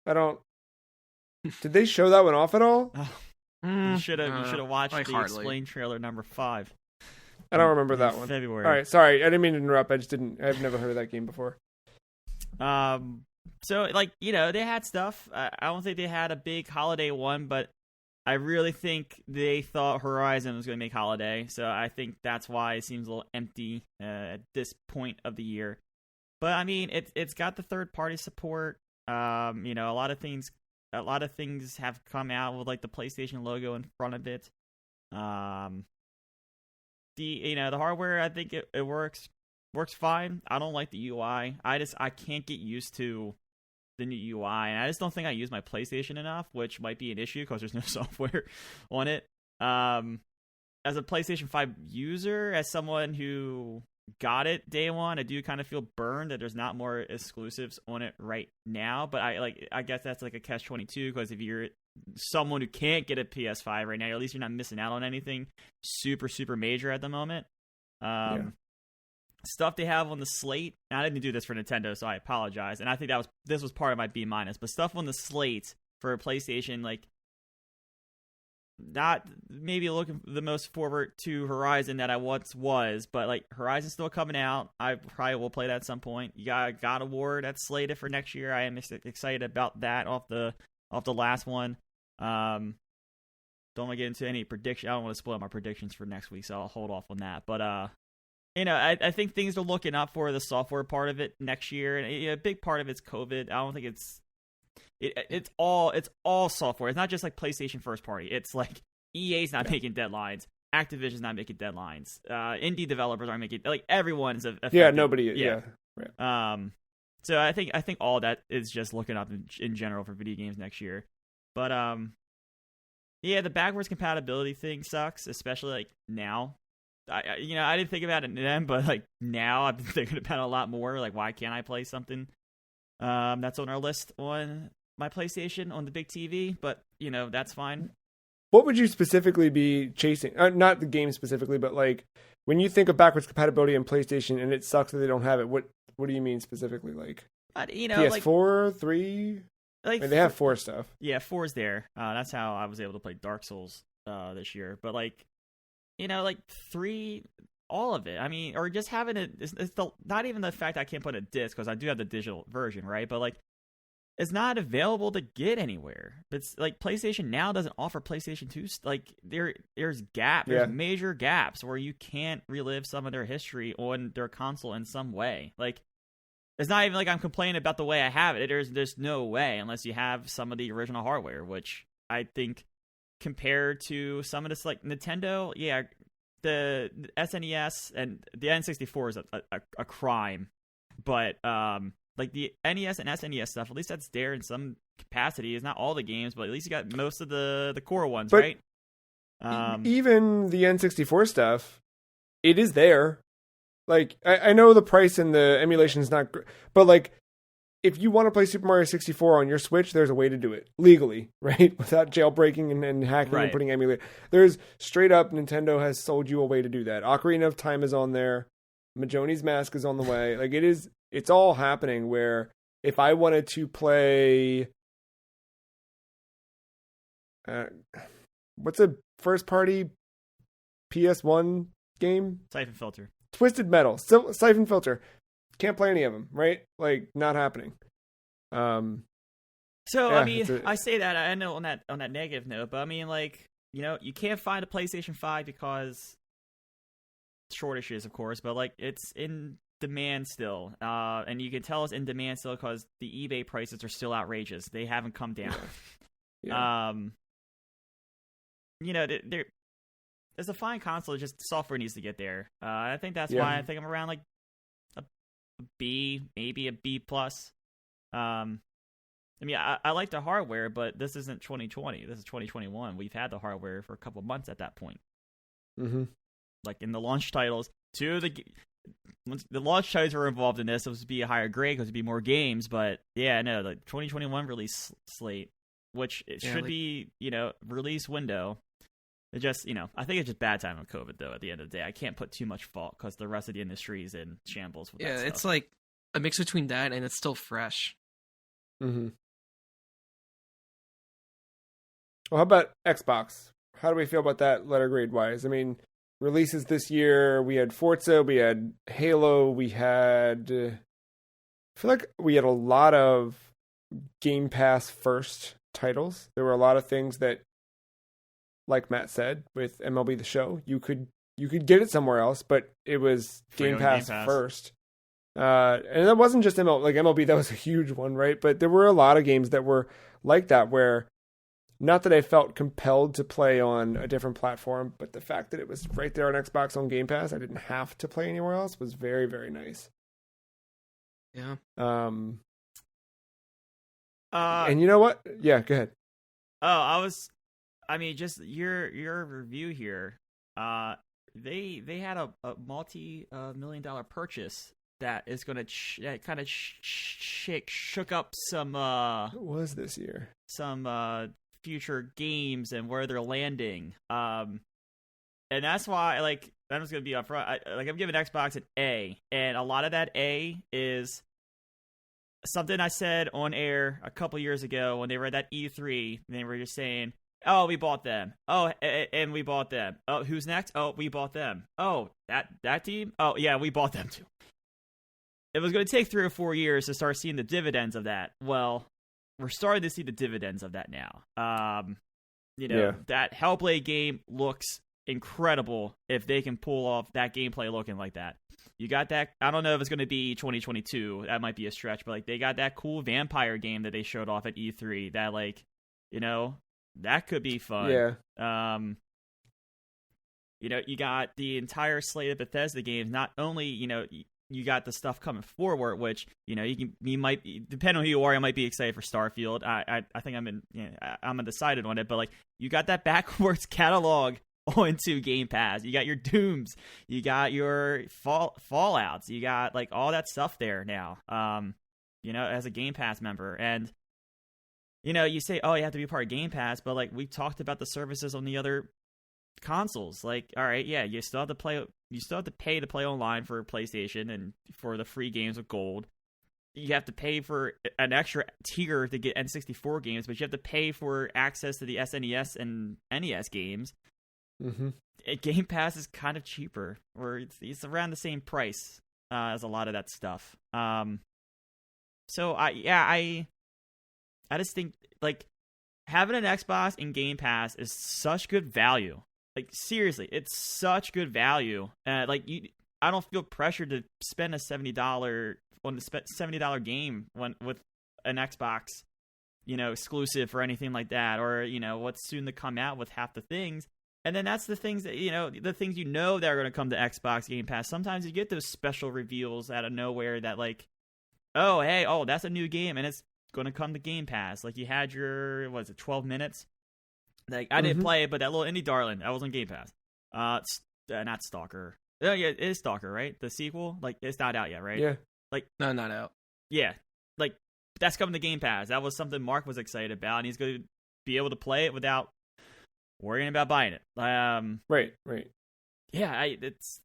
I don't. Did they show that one off at all? You should have watched the Explain trailer number 5. I don't remember that one. February. All right, sorry, I didn't mean to interrupt. I've never heard of that game before. So, like, they had stuff. I don't think they had a big holiday one, but I really think they thought Horizon was going to make holiday. So I think that's why it seems a little empty at this point of the year. But, I mean, it's got the third-party support. A lot of things a lot of things have come out with like the PlayStation logo in front of it. The hardware, I think it works fine. I don't like the UI. I can't get used to the new UI, and I just don't think I use my PlayStation enough, which might be an issue because there's no software on it. As a PlayStation 5 user, as someone who got it day one, I do kind of feel burned that there's not more exclusives on it right now. But I guess that's like a catch-22, because if you're someone who can't get a PS5 right now, at least you're not missing out on anything super, super major at the moment. Stuff they have on the slate. Now, I didn't do this for Nintendo, so I apologize. And I think this was part of my B-. But stuff on the slate for a PlayStation, like, not maybe looking the most forward to Horizon that I once was, but like Horizon's still coming out. I probably will play that at some point. You got God of War that's slated for next year. I am excited about that off the last one. Don't want to get into any prediction. I don't want to spoil my predictions for next week, so I'll hold off on that. But I think things are looking up for the software part of it next year, and a big part of it's COVID. I don't think it's all software. It's not just like PlayStation first party. It's like EA's not making deadlines, Activision's not making deadlines, indie developers aren't making, like, everyone's affected. Yeah, nobody. Yeah. So I think all that is just looking up in general for video games next year. But the backwards compatibility thing sucks, especially like now. I didn't think about it then, but like now I've been thinking about it a lot more. Like, why can't I play something that's on our list on my PlayStation on the big TV? But that's fine. What would you specifically be chasing? Not the game specifically, but like when you think of backwards compatibility in PlayStation and it sucks that they don't have it. What do you mean specifically? Like PS4, like, 3. Like, they have 4 stuff. Yeah, 4's there. That's how I was able to play Dark Souls this year. But like 3, all of it. I mean, or just having it. It's not even the fact I can't put a disc, because I do have the digital version, right? But like, it's not available to get anywhere. It's like PlayStation Now doesn't offer PlayStation 2. Like, there's major gaps where you can't relive some of their history on their console in some way. Like, it's not even like I'm complaining about the way I have it. There's no way unless you have some of the original hardware, which I think compared to some of this, like Nintendo, the SNES and the N64 is a crime, but like the NES and SNES stuff, at least that's there in some capacity. It's not all the games, but at least you got most of the core ones, but right? Even the N64 stuff, it is there. Like, I know the price and the emulation is not, but like, if you want to play Super Mario 64 on your Switch, there's a way to do it legally, right? Without jailbreaking and hacking and putting emulator. There's straight up, Nintendo has sold you a way to do that. Ocarina of Time is on there. Majora's Mask is on the way. Like, it's all happening where if I wanted to play, what's a first party PS1 game? Siphon Filter. Twisted Metal. Siphon Filter. Can't play any of them, right? Like, not happening. I mean, I say that, I know on that negative note, but I mean, like, you can't find a PlayStation 5 because shortages, of course, but like, it's in demand still, and you can tell it's in demand still because the eBay prices are still outrageous. They haven't come down. There's a fine console, just software needs to get there. I think that's why I think I'm around like a B, maybe a B plus. I mean, I like the hardware, but this isn't 2020. This is 2021. We've had the hardware for a couple months at that point. Mm-hmm. Like in the launch titles, the launch titles were involved in this. It was to be a higher grade because it'd be more games. But yeah, no, the 2021 release slate, which it should be, release window. It just, I think it's just bad time with COVID, though, at the end of the day. I can't put too much fault because the rest of the industry is in shambles with that stuff. It's like a mix between that and it's still fresh. Mm-hmm. Well, how about Xbox? How do we feel about that letter grade-wise? I mean, releases this year, we had Forza, we had Halo, we had... I feel like we had a lot of Game Pass first titles. There were a lot of things that, like Matt said, with MLB The Show, you could get it somewhere else, but it was Game Pass first. And that wasn't just MLB, that was a huge one, right? But there were a lot of games that were like that, where not that I felt compelled to play on a different platform, but the fact that it was right there on Xbox on Game Pass, I didn't have to play anywhere else, was very, very nice. Yeah. And you know what? Yeah, go ahead. Just your review here. They had a multi-million-dollar purchase that is going to kind of shook up some. What was this year? Some future games and where they're landing. And that's why, I'm just going to be upfront. I'm giving Xbox an A, and a lot of that A is something I said on air a couple years ago when they were at that E3. And they were just saying, "Oh, we bought them. Oh, and we bought them. Oh, who's next? Oh, we bought them. Oh, that team. Oh, yeah, we bought them too." It was going to take 3 or 4 years to start seeing the dividends of that. Well, we're starting to see the dividends of that now. That Hellblade game looks incredible if they can pull off that gameplay looking like that. You got that. I don't know if it's going to be 2022. That might be a stretch, but they got that cool vampire game that they showed off at E3 that that could be fun. Yeah. You got the entire slate of Bethesda games. Not only, you got the stuff coming forward, which, you might, depending on who you are, you might be excited for Starfield. I think I'm undecided on it, but you got that backwards catalog onto Game Pass. You got your Dooms, you got your Fallouts, you got all that stuff there now. As a Game Pass member, and you say, oh, you have to be part of Game Pass, but we talked about the services on the other consoles. All right, yeah, you still have to pay to play online for PlayStation and for the free games with Gold. You have to pay for an extra tier to get N64 games, but you have to pay for access to the SNES and NES games. Mm-hmm. Game Pass is kind of cheaper, or it's around the same price as a lot of that stuff. So I just think having an Xbox in Game Pass is such good value. Seriously, it's such good value. I don't feel pressured to spend a $70 on the $70 game with an Xbox, exclusive or anything like that, or what's soon to come out with half the things. And then that's the things that the things that are going to come to Xbox Game Pass. Sometimes you get those special reveals out of nowhere that that's a new game and it's going to come to Game Pass. You had your 12 minutes. I didn't play it, but that little indie darling that was on Game Pass. Not Stalker. Oh yeah, it is Stalker, right? The sequel, it's not out yet, right? Yeah. No, not out. Yeah, that's coming to Game Pass. That was something Mark was excited about, and he's going to be able to play it without worrying about buying it. Right. Yeah,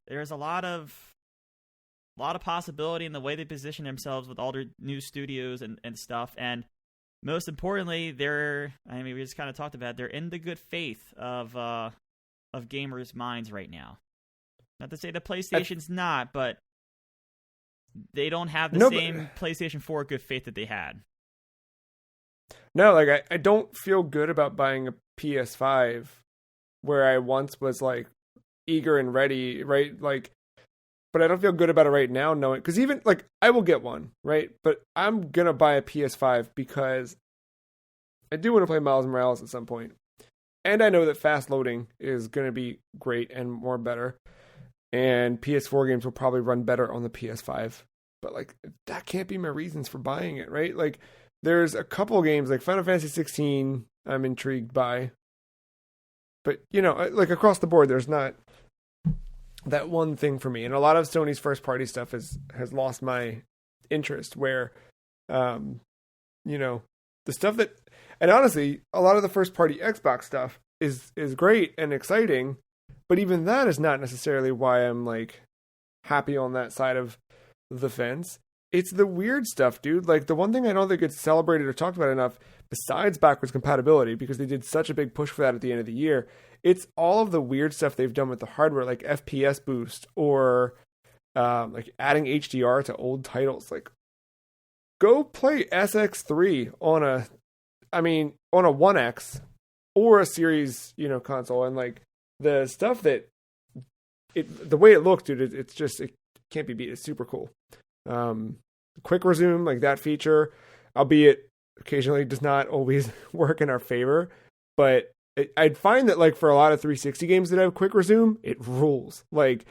there's a lot of possibility in the way they position themselves with all their new studios and stuff, and most importantly, we just kind of talked about it, they're in the good faith of gamers' minds right now. Not to say that PlayStation's not, but they don't have the same PlayStation 4 good faith that they had. No, I don't feel good about buying a PS5 where I once was eager and ready, right? But I don't feel good about it right now, knowing, because even I will get one, right? But I'm gonna buy a PS5 because I do want to play Miles Morales at some point, and I know that fast loading is gonna be great and more better, and PS4 games will probably run better on the PS5. But that can't be my reasons for buying it, right? There's a couple games Final Fantasy 16 I'm intrigued by, but across the board, there's not that one thing for me. And a lot of Sony's first party stuff has lost my interest, where the stuff that, and honestly, a lot of the first party Xbox stuff is great and exciting, but even that is not necessarily why I'm happy on that side of the fence. It's the weird stuff, dude. The one thing I don't think it's celebrated or talked about enough, besides backwards compatibility, because they did such a big push for that at the end of the year, it's all of the weird stuff they've done with the hardware, like FPS boost, or adding HDR to old titles. Go play SX3 on a 1X or a Series, console, and the stuff that the way it looks, dude, it can't be beat. It's super cool. Quick resume, like that feature, albeit occasionally does not always work in our favor, but I'd find that like for a lot of 360 games that have quick resume, it rules. Like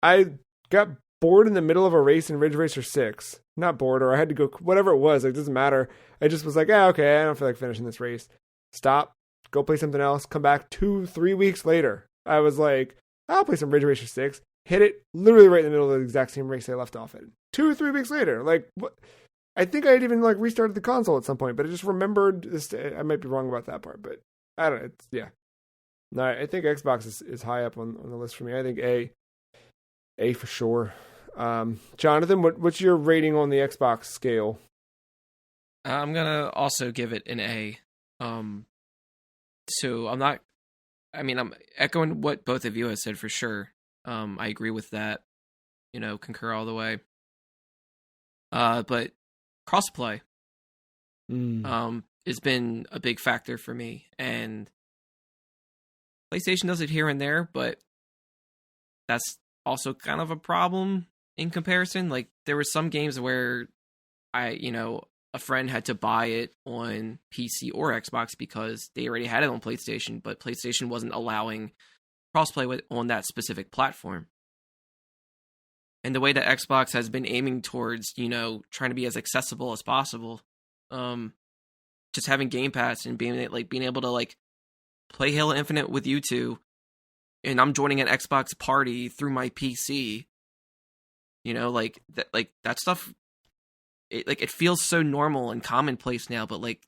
I got bored in the middle of a race in Ridge Racer 6. Not bored, or I had to go, whatever it was, like, it doesn't matter. I just was like, okay, I don't feel like finishing this race. Stop, go play something else, come back 2-3 weeks later. I was like, I'll play some Ridge Racer 6. Hit it literally right in the middle of the exact same race I left off in. 2 or 3 weeks later. Like, what? I think I had even like restarted the console at some point, but I just remembered this. I might be wrong about that part, but I don't know. Yeah. No, I think Xbox is high up on the list for me. I think A for sure. Jonathan, what's your rating on the Xbox scale? I'm gonna also give it an A. So I'm echoing what both of you have said for sure. I agree with that. Concur all the way. But crossplay, has been a big factor for me, and PlayStation does it here and there, but that's also kind of a problem in comparison. Like, there were some games where a friend had to buy it on PC or Xbox because they already had it on PlayStation, but PlayStation wasn't allowing crossplay on that specific platform. And the way that Xbox has been aiming towards, trying to be as accessible as possible, just having Game Pass and being able to like play Halo Infinite with you two, and I'm joining an Xbox party through my PC. That stuff. It feels so normal and commonplace now, but like,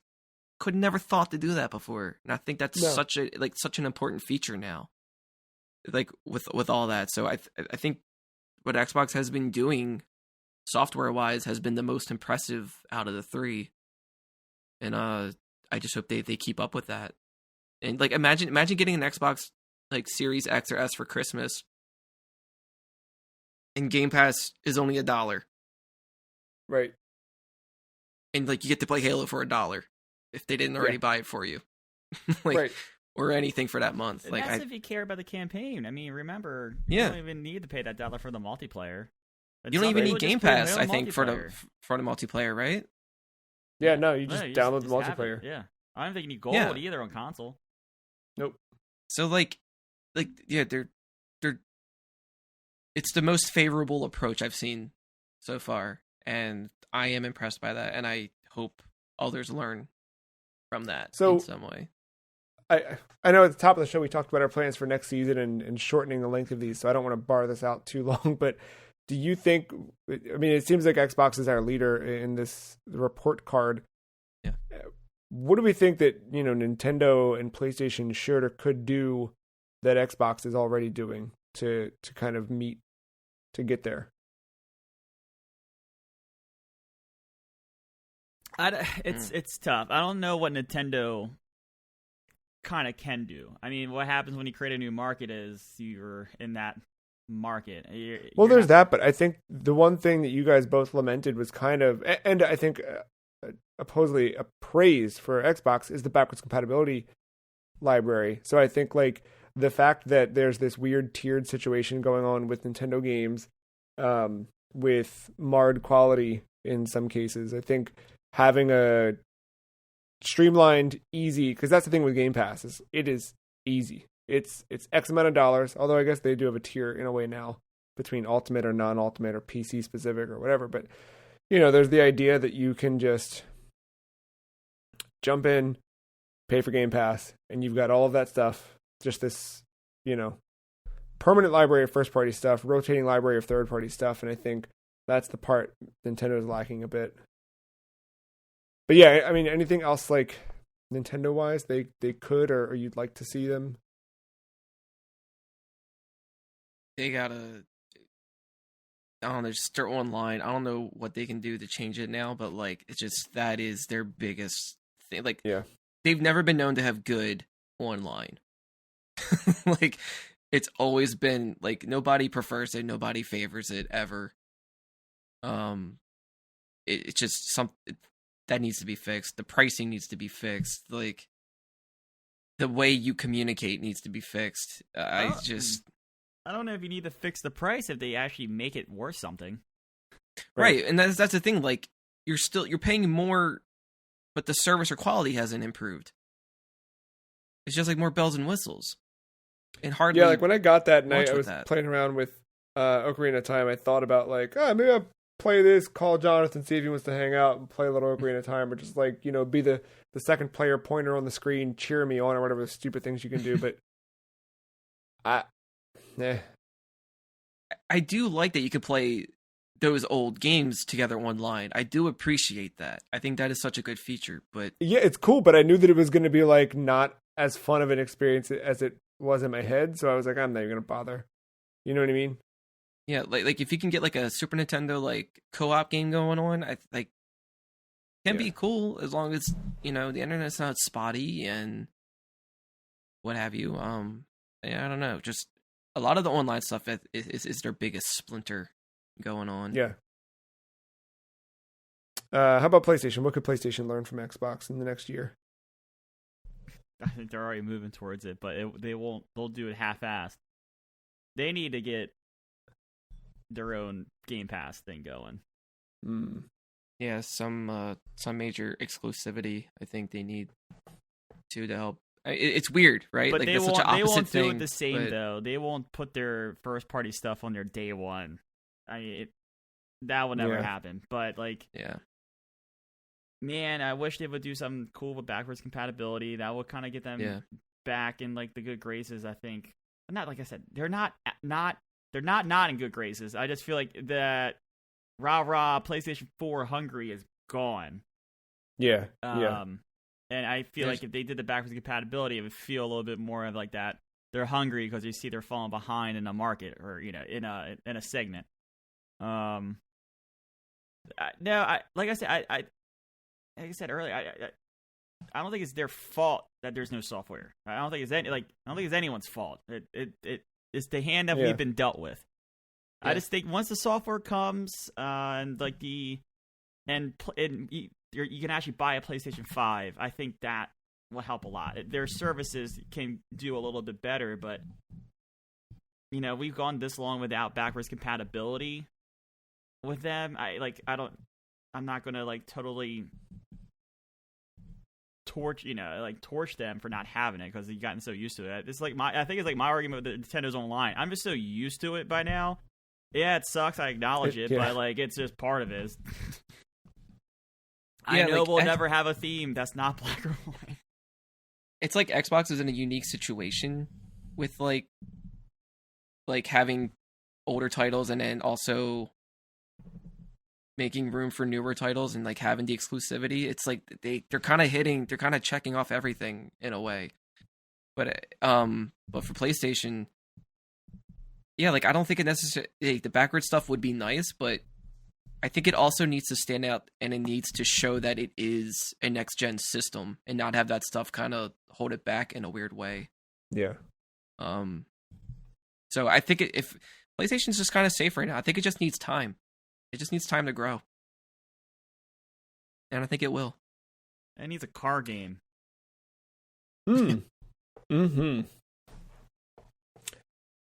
could never thought to do that before. And I think that's such an important feature now. Like with all that, so I think what Xbox has been doing, software wise, has been the most impressive out of the three. And I just hope they keep up with that. And like, imagine getting an Xbox like Series X or S for Christmas, and Game Pass is only $1. Right. And like, you get to play Halo for $1 if they didn't already buy it for you. Right. Or anything for that month. And that's if you care about the campaign. I mean, remember, you don't even need to pay that $1 for the multiplayer. You don't even need Game Pass, I think, for the multiplayer, right? Yeah, no, you just download the multiplayer. Yeah, I don't think you need gold either on console. Nope. So they're it's the most favorable approach I've seen so far, and I am impressed by that, and I hope others learn from that in some way. I know at the top of the show we talked about our plans for next season and shortening the length of these, so I don't want to bar this out too long, but do you think, I mean, it seems like Xbox is our leader in this report card. Yeah. What do we think that, Nintendo and PlayStation should or could do that Xbox is already doing to kind of meet, to get there? It's tough. I don't know what Nintendo kind of can do. I mean, what happens when you create a new market is you're in that market. There's that, but I think the one thing that you guys both lamented was kind of, and I think supposedly a praise for Xbox, is the backwards compatibility library. So I think like the fact that there's this weird tiered situation going on with Nintendo games, with marred quality in some cases, I think having a streamlined, easy, because that's the thing with Game Pass, is it is easy. It's X amount of dollars, although I guess they do have a tier in a way now between Ultimate or non-Ultimate or PC specific or whatever. But, there's the idea that you can just jump in, pay for Game Pass, and you've got all of that stuff. Just this, permanent library of first-party stuff, rotating library of third-party stuff, and I think that's the part Nintendo is lacking a bit. But yeah, I mean, anything else like Nintendo-wise they could or you'd like to see them? They gotta, I don't know, just start online. I don't know what they can do to change it now, but like, it's just, that is their biggest thing. Like, they've never been known to have good online. Like, it's always been like, nobody prefers it, nobody favors it ever. It's just something that needs to be fixed. The pricing needs to be fixed. Like, the way you communicate needs to be fixed. I don't know if you need to fix the price if they actually make it worth something. Right, and that's the thing. Like you're paying more, but the service or quality hasn't improved. It's just like more bells and whistles, and hardly. Yeah, like when I got that night, I with was that. playing around with Ocarina of Time. I thought about like, maybe I'll play this, call Jonathan, see if he wants to hang out and play a little Ocarina of Time, or just like, you know, be the second player pointer on the screen, cheer me on, or whatever stupid things you can do. But I do like that you could play those old games together online. I do appreciate that. I think that is such a good feature. But yeah, it's cool. But I knew that it was going to be like not as fun of an experience as it was in my head, so I was like, I'm not even going to bother. You know what I mean? yeah, like if you can get like a Super Nintendo like co-op game going on, I like can be cool as long as, you know, the internet's not spotty and what have you. Yeah, I don't know. Just a lot of the online stuff is their biggest splinter going on. Yeah. How about PlayStation? What could PlayStation learn from Xbox in the next year? I think they're already moving towards it, but they won't. They'll do it half-assed. They need to get their own Game Pass thing going. Yeah, some major exclusivity. I think they need to help. It's weird, right? But like they that's won't. such an They opposite won't do thing, it the same but though. They won't put their first-party stuff on their day one. I mean, that will never happen. But like, yeah. Man, I wish they would do something cool with backwards compatibility. That would kind of get them back in like the good graces. I think. Not like I said, they're not in good graces. I just feel like that rah PlayStation 4 hungry is gone. Yeah. And I feel like if they did the backwards compatibility, it would feel a little bit more of like that. They're hungry because you see they're falling behind in a market or, you know, in a segment. Like I said earlier, I don't think it's their fault that there's no software. I don't think it's anyone's fault. It's the hand that we've been dealt with. Yeah. I just think once the software comes and like you can actually buy a PlayStation 5, I think that will help a lot. Their services can do a little bit better, but you know, we've gone this long without backwards compatibility with them. I'm not gonna like totally torch them for not having it because they've gotten so used to it. It's like I think it's like my argument with the Nintendo's Online. I'm just so used to it by now. Yeah, it sucks. I acknowledge it, but like it's just part of it. I know we'll never have a theme that's not black or white. It's like Xbox is in a unique situation with like having older titles and then also making room for newer titles and like having the exclusivity. It's like they're kind of checking off everything in a way. But for PlayStation, yeah, like I don't think it necessarily the backward stuff would be nice, but I think it also needs to stand out and it needs to show that it is a next gen system and not have that stuff kind of hold it back in a weird way. Yeah. So I think if PlayStation's just kind of safe right now, I think it just needs time. It just needs time to grow. And I think it will. It needs a car game. Mm-hmm.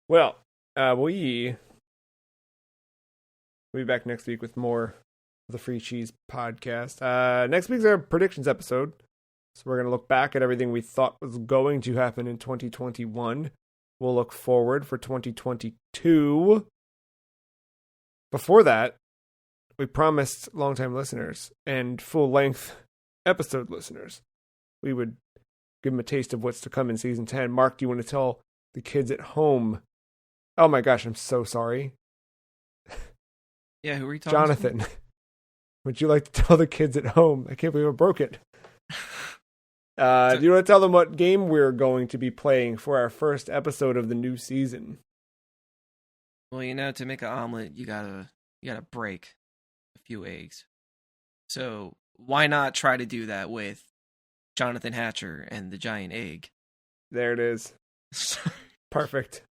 Well, we'll be back next week with more of the Free Cheese podcast. Next week's our predictions episode. So we're going to look back at everything we thought was going to happen in 2021. We'll look forward for 2022. Before that, we promised longtime listeners and full-length episode listeners we would give them a taste of what's to come in Season 10. Mark, do you want to tell the kids at home? Oh my gosh, I'm so sorry. Yeah, who are you talking Jonathan, would you like to tell the kids at home? I can't believe I broke it. Do you want to tell them what game we're going to be playing for our first episode of the new season? Well, you know, to make an omelet, you gotta break a few eggs. So why not try to do that with Jonathan Hatcher and the giant egg? There it is. Perfect.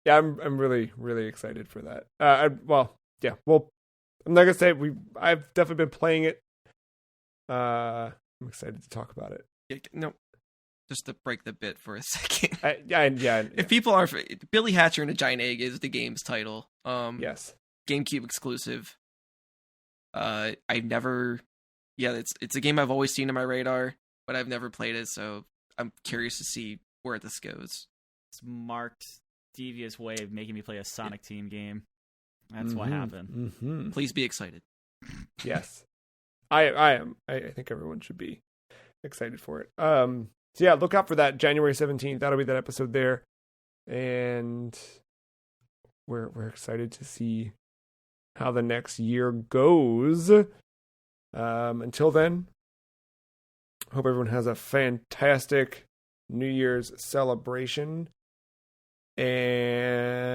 Yeah, I'm really, really excited for that. I'm not gonna say I've definitely been playing it. I'm excited to talk about it. No, just to break the bit for a second. Yeah. If people are Billy Hatcher and the Giant Egg is the game's title. Yes. GameCube exclusive. I've never, it's a game I've always seen on my radar, but I've never played it, so I'm curious to see where this goes. It's Mark's devious way of making me play a Sonic Team game. That's what happened. Mm-hmm. Please be excited. Yes, I am. I think everyone should be excited for it. So yeah, look out for that January 17th. That'll be that episode there, and we're excited to see how the next year goes. Until then, hope everyone has a fantastic New Year's celebration and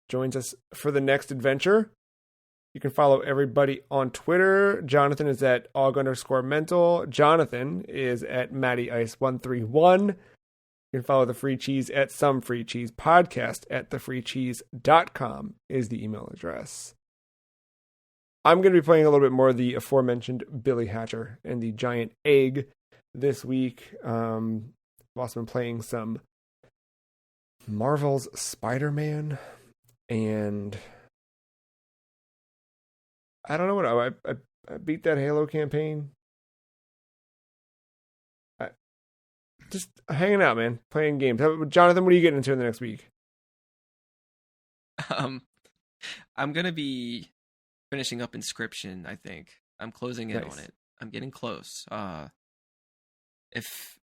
joins us for the next adventure. You can follow everybody on Twitter. Jonathan is at aug_mental. Jonathan is at MattyIce131. You can follow the Free Cheese at Some Free Cheese Podcast at thefreecheese.com is the email address. I'm going to be playing a little bit more of the aforementioned Billy Hatcher and the Giant Egg this week. I've also been playing some Marvel's Spider-Man, and I don't know what I beat that Halo campaign. Just hanging out, man, playing games. Jonathan, what are you getting into in the next week? I'm gonna be finishing up Inscription. I think I'm closing in on it. I'm getting close. If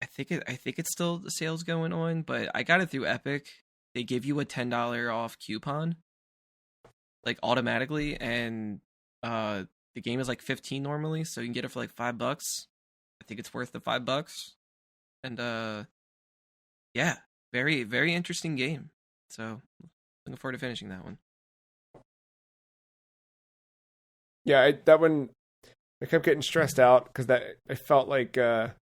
I think it's still the sales going on, but I got it through Epic. They give you a $10 off coupon, like automatically, and the game is like $15 normally, so you can get it for like $5. I think it's worth the $5. And yeah, very, very interesting game. So looking forward to finishing that one. Yeah, that one, I kept getting stressed out because I felt like that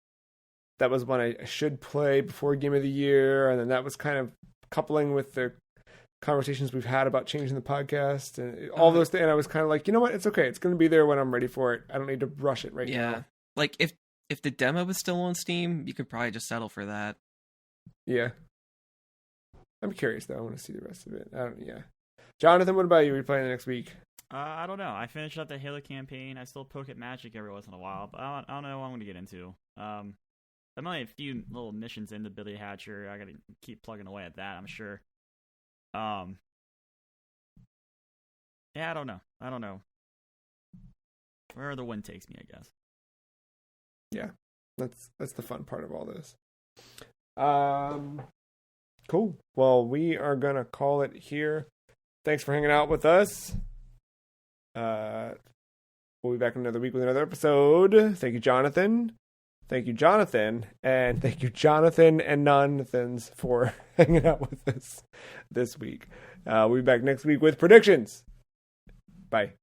was one I should play before Game of the Year, and then that was kind of coupling with the conversations we've had about changing the podcast and all those things. And I was kind of like, you know what, it's okay. It's going to be there when I'm ready for it. I don't need to rush it right now. Yeah, like if the demo was still on Steam, you could probably just settle for that. Yeah. I'm curious, though. I want to see the rest of it. Yeah. Jonathan, what about you? Are you playing the next week? I don't know. I finished up the Halo campaign. I still poke at Magic every once in a while, but I don't know what I'm going to get into. I'm only a few little missions into Billy Hatcher. I got to keep plugging away at that, I'm sure. Yeah, I don't know. Where the wind takes me, I guess. Yeah, that's the fun part of all this. Cool. Well, we are gonna call it here. Thanks for hanging out with us. We'll be back in another week with another episode. Thank you, Jonathan. Thank you, Jonathan. And thank you, Jonathan and Nonathans, for hanging out with us this week. We'll be back next week with predictions. Bye.